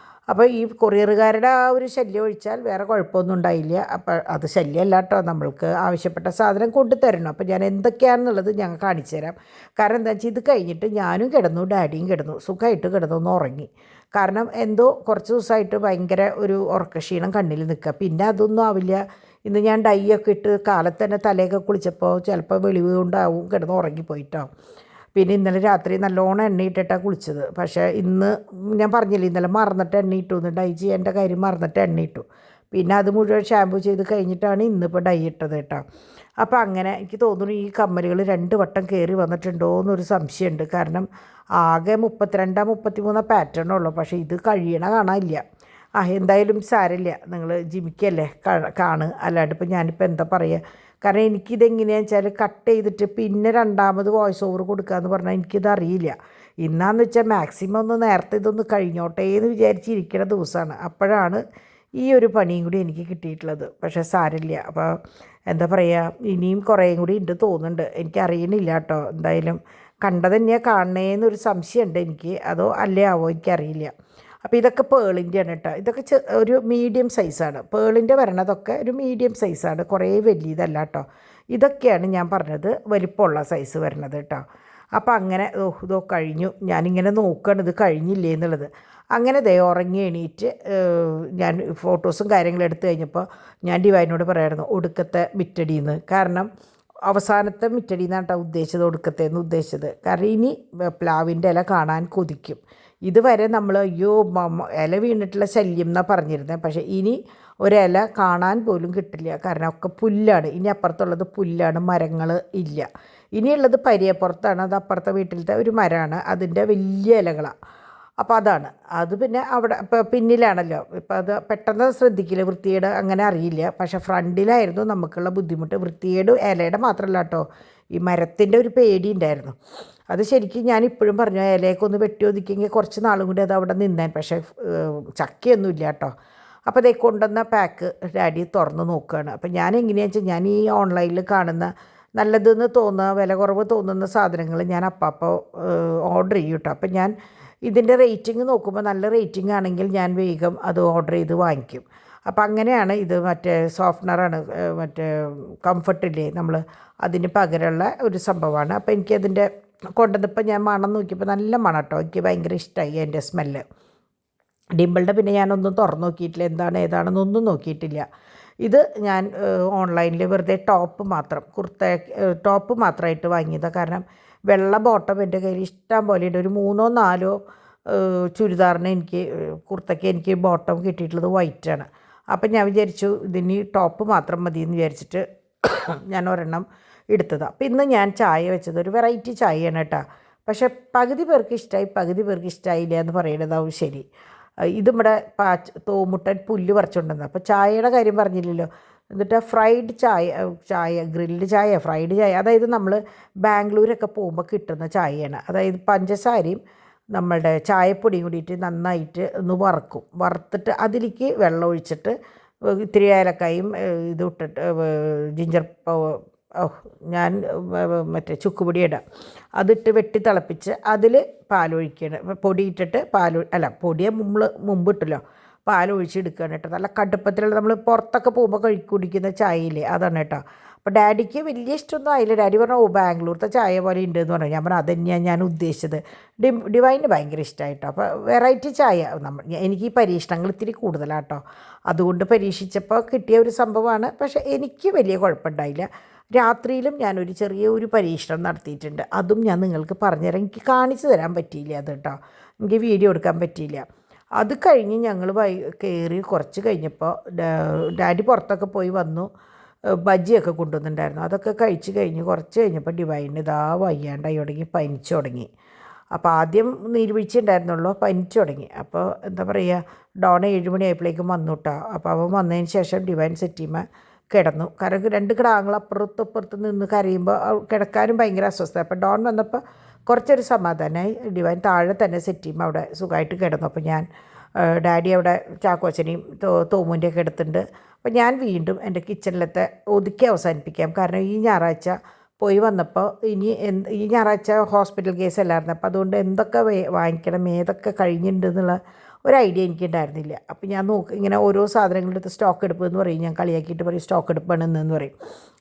അപ്പോൾ ഈ കൊറിയറുകാരുടെ ആ ഒരു ശല്യം ഒഴിച്ചാൽ വേറെ കുഴപ്പമൊന്നും ഉണ്ടായില്ല. അപ്പോൾ അത് ശല്യമല്ല കേട്ടോ, നമ്മൾക്ക് ആവശ്യപ്പെട്ട സാധനം കൊണ്ടുതരണം. അപ്പോൾ ഞാൻ എന്തൊക്കെയാണെന്നുള്ളത് ഞങ്ങൾ കാണിച്ചു തരാം. കാരണം എന്താ വെച്ചാൽ ഇത് കഴിഞ്ഞിട്ട് ഞാനും കിടന്നു, ഡാഡിയും കിടന്നു, സുഖമായിട്ട് കിടന്നൊന്ന് ഉറങ്ങി. കാരണം എന്തോ കുറച്ച് ദിവസമായിട്ട് ഭയങ്കര ഒരു ഉറക്കക്ഷീണം കണ്ണിൽ നിൽക്കുക. പിന്നെ അതൊന്നും ആവില്ല. ഇന്ന് ഞാൻ ഡൈ ഒക്കെ ഇട്ട് കാലത്ത് തന്നെ തലയൊക്കെ കുളിച്ചപ്പോൾ ചിലപ്പോൾ വെളിവ് കൊണ്ടാവും കിടന്ന് ഉറങ്ങിപ്പോയിട്ടോ. പിന്നെ ഇന്നലെ രാത്രി നല്ലോണം എണ്ണയിട്ടിട്ടാണ് കുളിച്ചത്. പക്ഷേ ഇന്ന് ഞാൻ പറഞ്ഞില്ലേ, ഇന്നലെ മറന്നിട്ട് എണ്ണയിട്ടു, ഒന്ന് ഡൈ ചെയ്യേണ്ട കാര്യം മറന്നിട്ട് എണ്ണയിട്ടു. പിന്നെ അത് മുഴുവൻ ഷാമ്പു ചെയ്ത് കഴിഞ്ഞിട്ടാണ് ഇന്നിപ്പോൾ ഡൈ ഇട്ടത് കേട്ടോ. അപ്പോൾ അങ്ങനെ എനിക്ക് തോന്നുന്നു ഈ കമ്മലുകൾ 2 വട്ടം കയറി വന്നിട്ടുണ്ടോ എന്നൊരു സംശയമുണ്ട്. കാരണം ആകെ 32-33 പാറ്റേണുള്ളൂ. പക്ഷേ ഇത് കഴിയണ കാണാനില്ല. എന്തായാലും സാരമില്ല, നിങ്ങൾ ജിമിക്കല്ലേ അല്ലാണ്ട് ഇപ്പോൾ ഞാനിപ്പോൾ എന്താ പറയുക. കാരണം എനിക്കിതെങ്ങനെയാണെന്ന് വെച്ചാൽ കട്ട് ചെയ്തിട്ട് പിന്നെ രണ്ടാമത് വോയിസ് ഓവർ കൊടുക്കുക എന്ന് പറഞ്ഞാൽ എനിക്കിതറിയില്ല. ഇന്നാന്ന് വെച്ചാൽ മാക്സിമം ഒന്ന് നേരത്തെ ഇതൊന്ന് കഴിഞ്ഞോട്ടെ എന്ന് വിചാരിച്ചിരിക്കുന്ന ദിവസമാണ്. അപ്പോഴാണ് ഈ ഒരു പണിയും കൂടി എനിക്ക് കിട്ടിയിട്ടുള്ളത്. പക്ഷേ സാരമില്ല. അപ്പോൾ എന്താ പറയുക, ഇനിയും കുറേയും കൂടി ഉണ്ട് തോന്നുന്നുണ്ട്. എനിക്കറിയണില്ല കേട്ടോ. എന്തായാലും കണ്ടത് തന്നെയാണ് കാണണേന്നൊരു സംശയമുണ്ട് എനിക്ക്. അതോ അല്ലേ ആവോ എനിക്കറിയില്ല. അപ്പോൾ ഇതൊക്കെ പേളിൻ്റെയാണ് കേട്ടോ. ഇതൊക്കെ ഒരു മീഡിയം സൈസാണ്. പേളിൻ്റെ വരണതൊക്കെ ഒരു മീഡിയം സൈസാണ്, കുറേ വലിയതല്ല കേട്ടോ. ഇതൊക്കെയാണ് ഞാൻ പറഞ്ഞത് വലിപ്പമുള്ള സൈസ് വരണത് കേട്ടോ. അപ്പോൾ അങ്ങനെ ഇതോ കഴിഞ്ഞു. ഞാനിങ്ങനെ നോക്കുകയാണ് ഇത് കഴിഞ്ഞില്ലേ എന്നുള്ളത്. അങ്ങനെ ഉറങ്ങി എണീറ്റ് ഞാൻ ഫോട്ടോസും കാര്യങ്ങളും എടുത്തു കഴിഞ്ഞപ്പോൾ ഞാൻ ഡിവൈനോട് പറയായിരുന്നു ഒടുക്കത്തെ മിറ്റടിയെന്ന്. കാരണം അവസാനത്തെ മിറ്റടി എന്നാണ് കേട്ടോ ഉദ്ദേശിച്ചത്, ഒടുക്കത്തേന്ന് ഉദ്ദേശിച്ചത്. കാരണം ഇനി പ്ലാവിൻ്റെ ഇല കാണാൻ കൊതിക്കും. ഇതുവരെ നമ്മൾ അയ്യോ ഇല വീണിട്ടുള്ള ശല്യം എന്നാണ് പറഞ്ഞിരുന്നത്. പക്ഷേ ഇനി ഒരില കാണാൻ പോലും കിട്ടില്ല. കാരണം ഒക്കെ പുല്ലാണ്. ഇനി അപ്പുറത്തുള്ളത് പുല്ലാണ്, മരങ്ങൾ ഇല്ല. ഇനിയുള്ളത് പരിയപ്പുറത്താണ്. അത് അപ്പുറത്തെ വീട്ടിലത്തെ ഒരു മരമാണ്, അതിൻ്റെ വലിയ ഇലകളാണ്. അപ്പോൾ അതാണ് അത്. പിന്നെ അവിടെ ഇപ്പോൾ പിന്നിലാണല്ലോ, ഇപ്പോൾ അത് പെട്ടെന്ന് ശ്രദ്ധിക്കില്ല, വൃത്തിയേട് അങ്ങനെ അറിയില്ല. പക്ഷേ ഫ്രണ്ടിലായിരുന്നു നമുക്കുള്ള ബുദ്ധിമുട്ട്. വൃത്തിയേട് ഇലയുടെ മാത്രമല്ല കേട്ടോ, ഈ മരത്തിൻ്റെ ഒരു പേടി ഉണ്ടായിരുന്നു. അത് ശരിക്കും ഞാനിപ്പോഴും പറഞ്ഞു, ഇലയൊക്കെ ഒന്ന് വെട്ടി ഒതുക്കിയെങ്കിൽ കുറച്ച് നാളും കൂടി അത് അവിടെ നിന്നേൻ. പക്ഷേ ചക്കയൊന്നും ഇല്ല കേട്ടോ. അപ്പോൾ അതേ കൊണ്ടുവന്ന പാക്ക് ഡാഡി തുറന്ന് നോക്കുകയാണ്. അപ്പോൾ ഞാൻ എങ്ങനെയാണെന്ന് വെച്ചാൽ ഞാൻ ഈ ഓൺലൈനിൽ കാണുന്ന നല്ലതെന്ന് തോന്നുന്ന വില കുറവ് തോന്നുന്ന സാധനങ്ങൾ ഞാൻ അപ്പോൾ ഓർഡർ ചെയ്യും കേട്ടോ. അപ്പോൾ ഞാൻ ഇതിൻ്റെ റേറ്റിംഗ് നോക്കുമ്പോൾ നല്ല റേറ്റിംഗ് ആണെങ്കിൽ ഞാൻ വേഗം അത് ഓർഡർ ചെയ്ത് വാങ്ങിക്കും. അപ്പോൾ അങ്ങനെയാണ് ഇത്. മറ്റേ സോഫ്റ്റ്നറാണ്, മറ്റേ കംഫർട്ടില്ലേ നമ്മൾ, അതിന് പകരമുള്ള ഒരു സംഭവമാണ്. അപ്പോൾ എനിക്കതിൻ്റെ കൊണ്ടുവന്നപ്പോൾ ഞാൻ മണം നോക്കിയപ്പോൾ നല്ല മണം കേട്ടോ. എനിക്ക് ഭയങ്കര ഇഷ്ടമായി അതിൻ്റെ സ്മെല്ല്. ഡിംപിളുടെ പിന്നെ ഞാനൊന്നും തുറന്നു നോക്കിയിട്ടില്ല, എന്താണ് ഏതാണെന്നൊന്നും നോക്കിയിട്ടില്ല. ഇത് ഞാൻ ഓൺലൈനിൽ വെറുതെ ടോപ്പ് മാത്രം, ടോപ്പ് മാത്രമായിട്ട് വാങ്ങിയതാണ്. കാരണം വെള്ള ബോട്ടം എൻ്റെ കയ്യിൽ ഇഷ്ടം പോലെ ഉണ്ട്. ഒരു 3-4 ചുരിദാറിന് എനിക്ക് കുർത്തയ്ക്ക് എനിക്ക് ബോട്ടം കിട്ടിയിട്ടുള്ളത് വൈറ്റാണ്. അപ്പം ഞാൻ വിചാരിച്ചു ഇതിന് ടോപ്പ് മാത്രം മതി എന്ന് വിചാരിച്ചിട്ട് ഞാൻ ഒരെണ്ണം എടുത്തതാണ്. അപ്പം ഇന്ന് ഞാൻ ചായ വെച്ചത് ഒരു വെറൈറ്റി ചായയാണ് കേട്ടോ. പക്ഷേ പകുതി പേർക്ക് ഇഷ്ടമായി, പകുതി പേർക്ക് ഇഷ്ടമായില്ല എന്ന് പറയുന്നതാവും ശരി. ഇത് നമ്മുടെ തോമുട്ടൻ പുല്ല് പറിച്ചുകൊണ്ടുവന്നത്. അപ്പോൾ ചായയുടെ കാര്യം പറഞ്ഞില്ലല്ലോ. എന്നിട്ട് ഫ്രൈഡ് ചായ ഗ്രിൽഡ് ചായ, ഫ്രൈഡ് ചായ, അതായത് നമ്മൾ ബാംഗ്ലൂരൊക്കെ പോകുമ്പോൾ കിട്ടുന്ന ചായയാണ്. അതായത് പഞ്ചസാരയും നമ്മളുടെ ചായപ്പൊടിയും കൂടിയിട്ട് നന്നായിട്ട് ഒന്ന് വറുക്കും. വറുത്തിട്ട് അതിലേക്ക് വെള്ളം ഒഴിച്ചിട്ട് ഇത്തിരി ഏലക്കായും ഇത് ഇട്ടിട്ട് ജിഞ്ചർ ഞാൻ മറ്റേ ചുക്കുപൊടി ഇടാം, അതിട്ട് വെട്ടി തിളപ്പിച്ച് അതിൽ പാലൊഴിക്കണം. പൊടി ഇട്ടിട്ട് പൊടിയെ മുമ്പ് ഇട്ടല്ലോ, പാലൊഴിച്ചെടുക്കുകയാണ് കേട്ടോ. നല്ല കടുപ്പത്തിലുള്ള നമ്മൾ പുറത്തൊക്കെ പോകുമ്പോൾ കുടിക്കുന്ന ചായയില്ലേ, അതാണ് കേട്ടോ. അപ്പോൾ ഡാഡിക്ക് വലിയ ഇഷ്ടമൊന്നും ആയില്ല. ഡാഡി പറഞ്ഞു, ബാംഗ്ലൂർത്തെ ചായ പോലെ ഉണ്ട് എന്ന് പറഞ്ഞു. ഞാൻ പറഞ്ഞു അത് തന്നെയാണ് ഞാൻ ഉദ്ദേശിച്ചത്. ഡിവൈന് ഭയങ്കര ഇഷ്ടമായിട്ടോ. അപ്പോൾ വെറൈറ്റി ചായ എനിക്ക് ഈ പരീക്ഷണങ്ങൾ ഇത്തിരി കൂടുതലാട്ടോ, അതുകൊണ്ട് പരീക്ഷിച്ചപ്പോൾ കിട്ടിയ ഒരു സംഭവമാണ്. പക്ഷേ എനിക്ക് വലിയ കുഴപ്പമുണ്ടായില്ല. രാത്രിയിലും ഞാനൊരു ചെറിയൊരു പരീക്ഷണം നടത്തിയിട്ടുണ്ട്. അതും ഞാൻ നിങ്ങൾക്ക് പറഞ്ഞുതരാം. എനിക്ക് കാണിച്ചു തരാൻ പറ്റിയില്ല അത് കേട്ടോ, എനിക്ക് വീഡിയോ എടുക്കാൻ പറ്റിയില്ല. അത് കഴിഞ്ഞ് ഞങ്ങൾ കയറി കുറച്ച് കഴിഞ്ഞപ്പോൾ ഡാഡി പുറത്തൊക്കെ പോയി വന്നു. ബജ്ജിയൊക്കെ കൊണ്ടുവന്നിട്ടുണ്ടായിരുന്നു. അതൊക്കെ കഴിച്ച് കഴിഞ്ഞ് കുറച്ച് കഴിഞ്ഞപ്പോൾ ഡിവൈന് ഇതാ വയ്യാണ്ടായി തുടങ്ങി, പനിച്ചു തുടങ്ങി. അപ്പോൾ ആദ്യം നീർവീഴ്ച ഉണ്ടായിരുന്നുള്ളൂ, പനിച്ചു തുടങ്ങി. അപ്പോൾ എന്താ പറയുക, ഡോൺ 7 മണിയായപ്പോഴേക്കും വന്നു കേട്ടോ. അപ്പോൾ അവൻ വന്നതിന് ശേഷം ഡിവൈൻ സെറ്റിമ കിടന്നു. കാരണം 2 കിടാങ്ങൾ അപ്പുറത്ത് നിന്ന് കരയുമ്പോൾ കിടക്കാനും ഭയങ്കര അസ്വസ്ഥത. അപ്പോൾ ഡോൺ വന്നപ്പോൾ കുറച്ചൊരു സമാധാനമായി. ഡിവൈൻ താഴെ തന്നെ സെറ്റിമ അവിടെ സുഖമായിട്ട് കിടന്നു. അപ്പോൾ ഞാൻ ഡാഡി അവിടെ ചാക്കോച്ചനെയും തോമുൻ്റെയൊക്കെ എടുത്തിട്ടുണ്ട്. അപ്പോൾ ഞാൻ വീണ്ടും എൻ്റെ കിച്ചണിലത്തെ ഒതുക്കി അവസാനിപ്പിക്കാം. കാരണം ഈ ഞായറാഴ്ച പോയി വന്നപ്പോൾ ഈ ഞായറാഴ്ച ഹോസ്പിറ്റൽ കേസ് അല്ലായിരുന്നു. അപ്പോൾ അതുകൊണ്ട് എന്തൊക്കെ വാങ്ങിക്കണം, ഏതൊക്കെ കഴിഞ്ഞിട്ടുണ്ടെന്നുള്ള ഒരു ഐഡിയ എനിക്കുണ്ടായിരുന്നില്ല. അപ്പോൾ ഞാൻ ഇങ്ങനെ ഓരോ സാധനങ്ങളെടുത്ത് സ്റ്റോക്ക് എടുപ്പ് എന്ന് പറയും, ഞാൻ കളിയാക്കിയിട്ട് പറയും സ്റ്റോക്ക് എടുപ്പാണെന്ന് പറയും.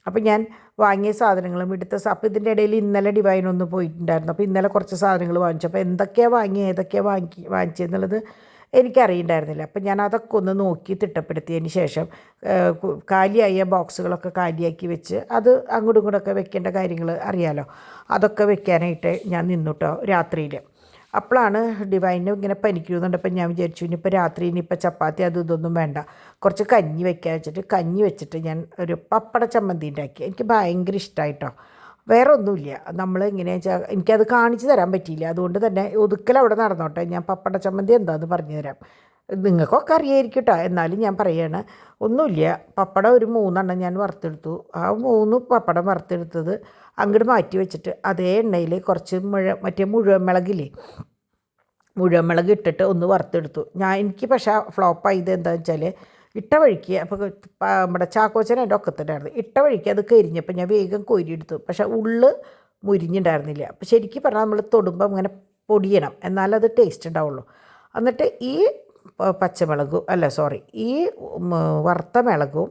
അപ്പോൾ ഞാൻ വാങ്ങിയ സാധനങ്ങളും അപ്പോൾ ഇതിൻ്റെ ഇടയിൽ ഇന്നലെ ഡിവൈനൊന്ന് പോയിട്ടുണ്ടായിരുന്നു. അപ്പോൾ ഇന്നലെ കുറച്ച് സാധനങ്ങൾ വാങ്ങിച്ചു. അപ്പോൾ എന്തൊക്കെയാണ് ഏതൊക്കെയാണ് വാങ്ങിച്ചതെന്നുള്ളത് എനിക്കറിയണ്ടായിരുന്നില്ല. അപ്പം ഞാൻ അതൊക്കെ ഒന്ന് നോക്കി തിട്ടപ്പെടുത്തിയതിന് ശേഷം കാലിയായ ബോക്സുകളൊക്കെ കാലിയാക്കി വെച്ച് അത് അങ്ങോട്ടും ഇങ്ങോട്ടൊക്കെ വെക്കേണ്ട കാര്യങ്ങൾ അറിയാമല്ലോ, അതൊക്കെ വെക്കാനായിട്ട് ഞാൻ നിന്നുട്ടോ രാത്രിയിൽ. അപ്പോഴാണ് ഡിവൈന് ഇങ്ങനെ പനിക്കുന്നുണ്ടപ്പോൾ ഞാൻ വിചാരിച്ചു ഇനിയിപ്പോൾ രാത്രി ഇനിയിപ്പോൾ ചപ്പാത്തി ഇതൊന്നും വേണ്ട, കുറച്ച് കഞ്ഞി കഞ്ഞി വെച്ചിട്ട് ഞാൻ ഒരു പപ്പട ചമ്മന്തി ഉണ്ടാക്കി. എനിക്ക് ഭയങ്കര ഇഷ്ടമായിട്ടോ. വേറെ ഒന്നുമില്ല, നമ്മൾ എങ്ങനെയാണെന്ന് വെച്ചാൽ എനിക്കത് കാണിച്ചു തരാൻ പറ്റിയില്ല. അതുകൊണ്ട് തന്നെ ഒതുക്കൽ നടന്നോട്ടെ. ഞാൻ പപ്പട ചമ്മന്തി എന്താണെന്ന് പറഞ്ഞു തരാം. നിങ്ങൾക്കൊക്കെ അറിയായിരിക്കും കേട്ടോ, എന്നാലും ഞാൻ പറയുകയാണ്. ഒന്നുമില്ല, പപ്പടം ഒരു 3 എണ്ണം ഞാൻ വറുത്തെടുത്തു. ആ 3 പപ്പടം വറുത്തെടുത്തത് അങ്ങോട്ട് മാറ്റി വെച്ചിട്ട് അതേ എണ്ണയിൽ കുറച്ച് മുഴുവൻ മുളക് ഇട്ടിട്ട് ഒന്ന് വറുത്തെടുത്തു. എനിക്ക് പക്ഷേ ഫ്ലോപ്പായത് എന്താണെന്ന് വെച്ചാൽ ഇട്ട വഴിക്ക്, അപ്പോൾ നമ്മുടെ ചാക്കോച്ചൻ എൻ്റെ ഒക്കത്തിനായിരുന്നു, ഇട്ട വഴിക്ക് അത് കരിഞ്ഞപ്പോൾ ഞാൻ വേഗം കോരിയെടുത്തു. പക്ഷേ ഉള്ള് മുരിഞ്ഞിട്ടുണ്ടായിരുന്നില്ല. അപ്പോൾ ശരിക്കും പറഞ്ഞാൽ നമ്മൾ തൊടുമ്പോൾ ഇങ്ങനെ പൊടിയണം, എന്നാലത് ടേസ്റ്റ് ഉണ്ടാവുള്ളൂ. എന്നിട്ട് ഈ ഈ വറുത്ത മിളകും,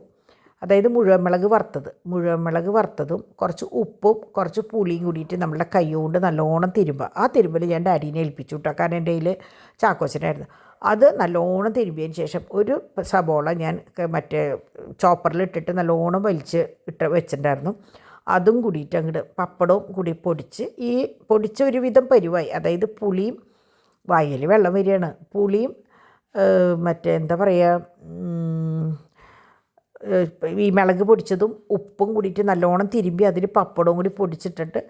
അതായത് മുഴുവൻ മിളക് വറുത്തതും കുറച്ച് ഉപ്പും കുറച്ച് പുളിയും കൂടിയിട്ട് നമ്മളുടെ കൈ കൊണ്ട് നല്ലോണം ആ തിരുമ്പൽ ഞാൻ ഡാഡീനെ ഏൽപ്പിച്ചു കേട്ടോ. കാരണം എൻ്റെ കയ്യിൽ ചാക്കോച്ചനായിരുന്നു. അത് നല്ലോണം തിരുമ്പിയതിന് ശേഷം ഒരു സബോള ഞാൻ മറ്റേ ചോപ്പറിലിട്ടിട്ട് നല്ലോണം വെച്ചിട്ടുണ്ടായിരുന്നു. അതും കൂടിയിട്ട് അങ്ങോട്ട് പപ്പടവും കൂടി പൊടിച്ച ഒരുവിധം പരുവായി. അതായത് പുളിയും, വായിൽ വെള്ളം വരികയാണ്, പുളിയും എന്താ പറയുക, ഈ മിളക് പൊടിച്ചതും ഉപ്പും കൂടിയിട്ട് നല്ലോണം തിരുമ്പി അതിൽ പപ്പടവും കൂടി പൊടിച്ചിട്ടിട്ട്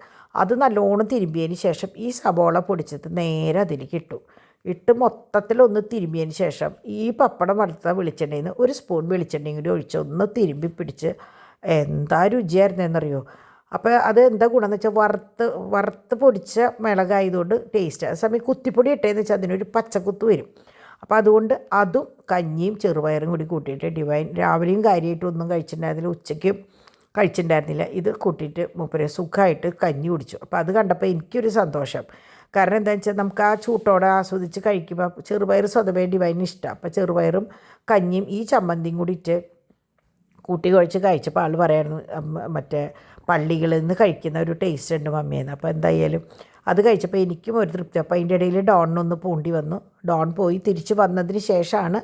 അത് നല്ലോണം തിരുമ്പിയതിന് ശേഷം ഈ സബോള പൊടിച്ചത് നേരെ അതിലേക്ക് ഇട്ട് മൊത്തത്തിലൊന്ന് തിരുമ്പിയതിന് ശേഷം ഈ പപ്പടം വറുത്ത വെളിച്ചെണ്ണയിൽ നിന്ന് 1 സ്പൂൺ വെളിച്ചെണ്ണയും കൂടി ഒഴിച്ച് ഒന്ന് തിരുമ്പി പിടിച്ച് എന്താ രുചിയായിരുന്നെന്നറിയോ. അപ്പോൾ അത് എന്താ ഗുണമെന്ന് വെച്ചാൽ വറുത്ത് പൊടിച്ച മിളകായതുകൊണ്ട് ടേസ്റ്റ്. അതേസമയം കുത്തിപ്പൊടി ഇട്ടതെന്ന് വെച്ചാൽ അതിനൊരു പച്ചക്കുത്ത് വരും. അപ്പോൾ അതുകൊണ്ട് അതും കഞ്ഞിയും ചെറുപയറും കൂടി കൂട്ടിയിട്ട് ഡിവൈൻ രാവിലെയും കാര്യമായിട്ടൊന്നും കഴിച്ചിട്ടുണ്ടായിരുന്നില്ല, ഉച്ചയ്ക്കും കഴിച്ചിട്ടുണ്ടായിരുന്നില്ല. ഇത് കൂട്ടിയിട്ട് മൂപ്പര് സുഖമായിട്ട് കഞ്ഞി കുടിച്ചു. അപ്പോൾ അത് കണ്ടപ്പോൾ എനിക്കൊരു സന്തോഷം. കാരണം എന്താണെന്ന് വെച്ചാൽ നമുക്ക് ആ ചൂട്ടോടെ ആസ്വദിച്ച് കഴിക്കുമ്പോൾ ചെറുപയർ സ്വതവേ ഡിവൈന് ഇഷ്ടമാണ്. അപ്പോൾ ചെറുപയറും കഞ്ഞിയും ഈ ചമ്മന്തിയും കൂടിയിട്ട് കൂട്ടി കഴിച്ചപ്പോൾ ആൾ പറയായിരുന്നു മറ്റേ പള്ളികളിൽ നിന്ന് കഴിക്കുന്ന ഒരു ടേസ്റ്റ് ഉണ്ട് മമ്മിയെന്ന്. അപ്പോൾ എന്തായാലും അത് കഴിച്ചപ്പോൾ എനിക്കും ഒരു തൃപ്തി. അപ്പോൾ അതിൻ്റെ ഇടയിൽ ഡോണിനൊന്ന് പൂണ്ടി വന്നു. ഡോൺ പോയി തിരിച്ച് വന്നതിന് ശേഷമാണ്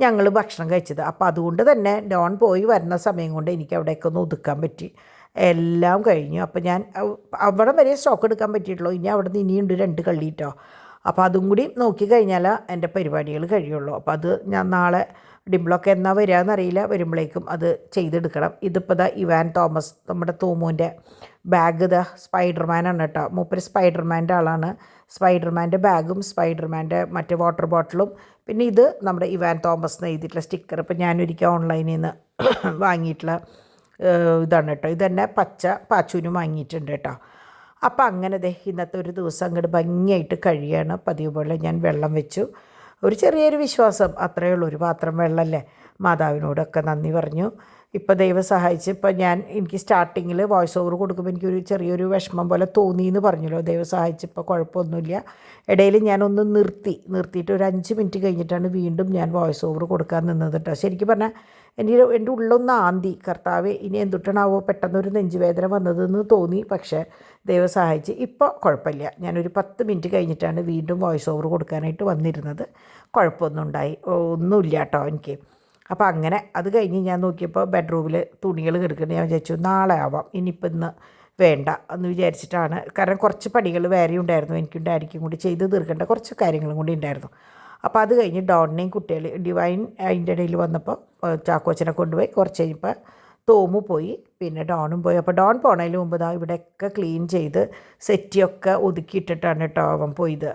ഞങ്ങൾ ഭക്ഷണം കഴിച്ചത്. അപ്പോൾ അതുകൊണ്ട് തന്നെ ഡോൺ പോയി വരുന്ന സമയം കൊണ്ട് എനിക്ക് അവിടേക്ക് ഒന്ന് ഒതുക്കാൻ പറ്റി. എല്ലാം കഴിഞ്ഞു. അപ്പോൾ ഞാൻ അവിടെ വരെ സ്റ്റോക്ക് എടുക്കാൻ പറ്റിയിട്ടുള്ളൂ. ഇനി അവിടെ നിന്ന് ഇനിയുണ്ട് 2 കള്ളി കേട്ടോ. അപ്പോൾ അതും കൂടി നോക്കി കഴിഞ്ഞാൽ എൻ്റെ പരിപാടികൾ കഴിയുള്ളൂ. അപ്പോൾ അത് ഞാൻ നാളെ ഡിംബ്ലൊക്കെ എന്നാ വരികയെന്നറിയില്ല, വരുമ്പോഴേക്കും അത് ചെയ്തെടുക്കണം. ഇതിപ്പോൾ ഇവാൻ തോമസ് നമ്മുടെ തോമുവിൻ്റെ ബാഗ് ഇതാ സ്പൈഡർമാനാണ് കേട്ടോ. മൂപ്പര് സ്പൈഡർമാൻ്റെ ആളാണ്. സ്പൈഡർമാൻ്റെ ബാഗും സ്പൈഡർമാൻ്റെ മറ്റേ വാട്ടർ ബോട്ടിലും പിന്നെ ഇത് നമ്മുടെ ഇവാൻ തോമസ് എന്ന് എഴുതിയിട്ടുള്ള സ്റ്റിക്കർ. ഇപ്പം ഞാനൊരിക്കൽ ഓൺലൈനിൽ നിന്ന് വാങ്ങിയിട്ടുള്ള ഇതാണ് കേട്ടോ. ഇതന്നെ പച്ച പാച്ചൂനും വാങ്ങിയിട്ടുണ്ട് കേട്ടോ. അപ്പം അങ്ങനെ ഇന്നത്തെ ഒരു ദിവസം അങ്ങോട്ട് ഭംഗിയായിട്ട് കഴിയാണ്. പതിവ് പോലെ ഞാൻ വെള്ളം വെച്ചു. ഒരു ചെറിയൊരു വിശ്വാസം അത്രയേ ഉള്ളൂ. ഒരു പാത്രം വെള്ളമല്ലേ, മാതാവിനോടൊക്കെ നന്ദി പറഞ്ഞു. ഇപ്പോൾ ദൈവം സഹായിച്ച് ഇപ്പോൾ എനിക്ക് സ്റ്റാർട്ടിങ്ങിൽ വോയിസ് ഓവർ കൊടുക്കുമ്പോൾ എനിക്കൊരു ചെറിയൊരു വിഷമം പോലെ തോന്നി എന്ന് പറഞ്ഞല്ലോ. ദൈവം സഹായിച്ച് ഇപ്പോൾ കുഴപ്പമൊന്നുമില്ല. ഇടയിൽ ഞാനൊന്ന് നിർത്തിയിട്ട് ഒരു 5 മിനിറ്റ് കഴിഞ്ഞിട്ടാണ് വീണ്ടും ഞാൻ വോയിസ് ഓവർ കൊടുക്കാൻ നിന്നത് കേട്ടോ. ശരിക്കും പറഞ്ഞാൽ എൻ്റെ ഉള്ളൊന്ന് ആന്തി, കർത്താവ് ഇനി എന്തുട്ടാണാവോ പെട്ടെന്നൊരു നെഞ്ചുവേദന വന്നതെന്ന് തോന്നി. പക്ഷേ ദൈവം സഹായിച്ച് ഇപ്പോൾ കുഴപ്പമില്ല. ഞാനൊരു 10 മിനിറ്റ് കഴിഞ്ഞിട്ടാണ് വീണ്ടും വോയിസ് ഓവർ കൊടുക്കാനായിട്ട് വന്നിരുന്നത്. ഒന്നുമില്ല കേട്ടോ എനിക്ക്. അപ്പോൾ അങ്ങനെ അത് കഴിഞ്ഞ് ഞാൻ നോക്കിയപ്പോൾ ബെഡ്റൂമിൽ തുണികൾ കിടക്കുന്നത് ഞാൻ വിചാരിച്ചു നാളെ ആവാം, ഇനിയിപ്പോൾ ഇന്ന് വേണ്ട എന്ന് വിചാരിച്ചിട്ടാണ്. കാരണം കുറച്ച് പണികൾ വേറെ ഉണ്ടായിരുന്നു, എനിക്കും ഡാഡിക്കും കൂടി ചെയ്ത് തീർക്കേണ്ട കുറച്ച് കാര്യങ്ങളും കൂടി ഉണ്ടായിരുന്നു. അപ്പോൾ അത് കഴിഞ്ഞ് ഡോണിനെയും കുട്ടികൾ ഡിവൈൻ അതിൻ്റെ ഇടയിൽ വന്നപ്പോൾ ചാക്കോച്ചനെ കൊണ്ടുപോയി. കുറച്ച് കഴിഞ്ഞപ്പോൾ തോമു പോയി, പിന്നെ ഡോണും പോയി. അപ്പോൾ ഡോൺ പോണതിന് മുമ്പ് ഇവിടെയൊക്കെ ക്ലീൻ ചെയ്ത് സെറ്റിയൊക്കെ ഒതുക്കിയിട്ടിട്ടാണ് കേട്ടോ അവൻ പോയത്.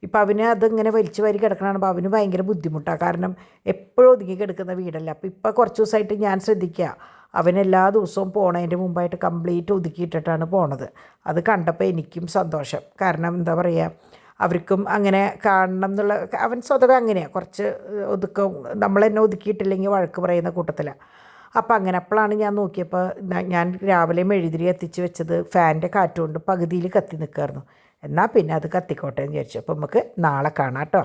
ഇപ്പം അവന് അതിങ്ങനെ വലിച്ചു വാരി കിടക്കണതാണ്. അവന് ഭയങ്കര ബുദ്ധിമുട്ടാണ്. കാരണം എപ്പോഴും ഒതുങ്ങി കിടക്കുന്ന വീടല്ല. അപ്പോൾ ഇപ്പോൾ കുറച്ച് ദിവസമായിട്ട് ഞാൻ ശ്രദ്ധിക്കുക, അവൻ എല്ലാ ദിവസവും പോണതിൻ്റെ മുമ്പായിട്ട് കംപ്ലീറ്റ് ഒതുക്കിയിട്ടിട്ടാണ് പോണത്. അത് കണ്ടപ്പോൾ എനിക്കും സന്തോഷം. കാരണം എന്താ പറയുക, അവർക്കും അങ്ങനെ കാണണം എന്നുള്ള, അവൻ സ്വതവേ അങ്ങനെയാണ്, കുറച്ച് ഒതുക്കം, നമ്മളെന്നെ ഒതുക്കിയിട്ടില്ലെങ്കിൽ വഴക്ക് പറയുന്ന കൂട്ടത്തിലാണ്. അപ്പോൾ അങ്ങനെ അപ്പോഴാണ് ഞാൻ നോക്കിയപ്പോൾ ഞാൻ രാവിലെ മെഴുതിരി കത്തിച്ച് വെച്ചത് ഫാനിൻ്റെ കാറ്റുകൊണ്ട് പകുതിയിൽ കത്തി നിൽക്കുമായിരുന്നു. എന്നാൽ പിന്നെ അത് കത്തിക്കോട്ടെ എന്ന് വിചാരിച്ചു. അപ്പോൾ നമുക്ക് നാളെ കാണാം കേട്ടോ.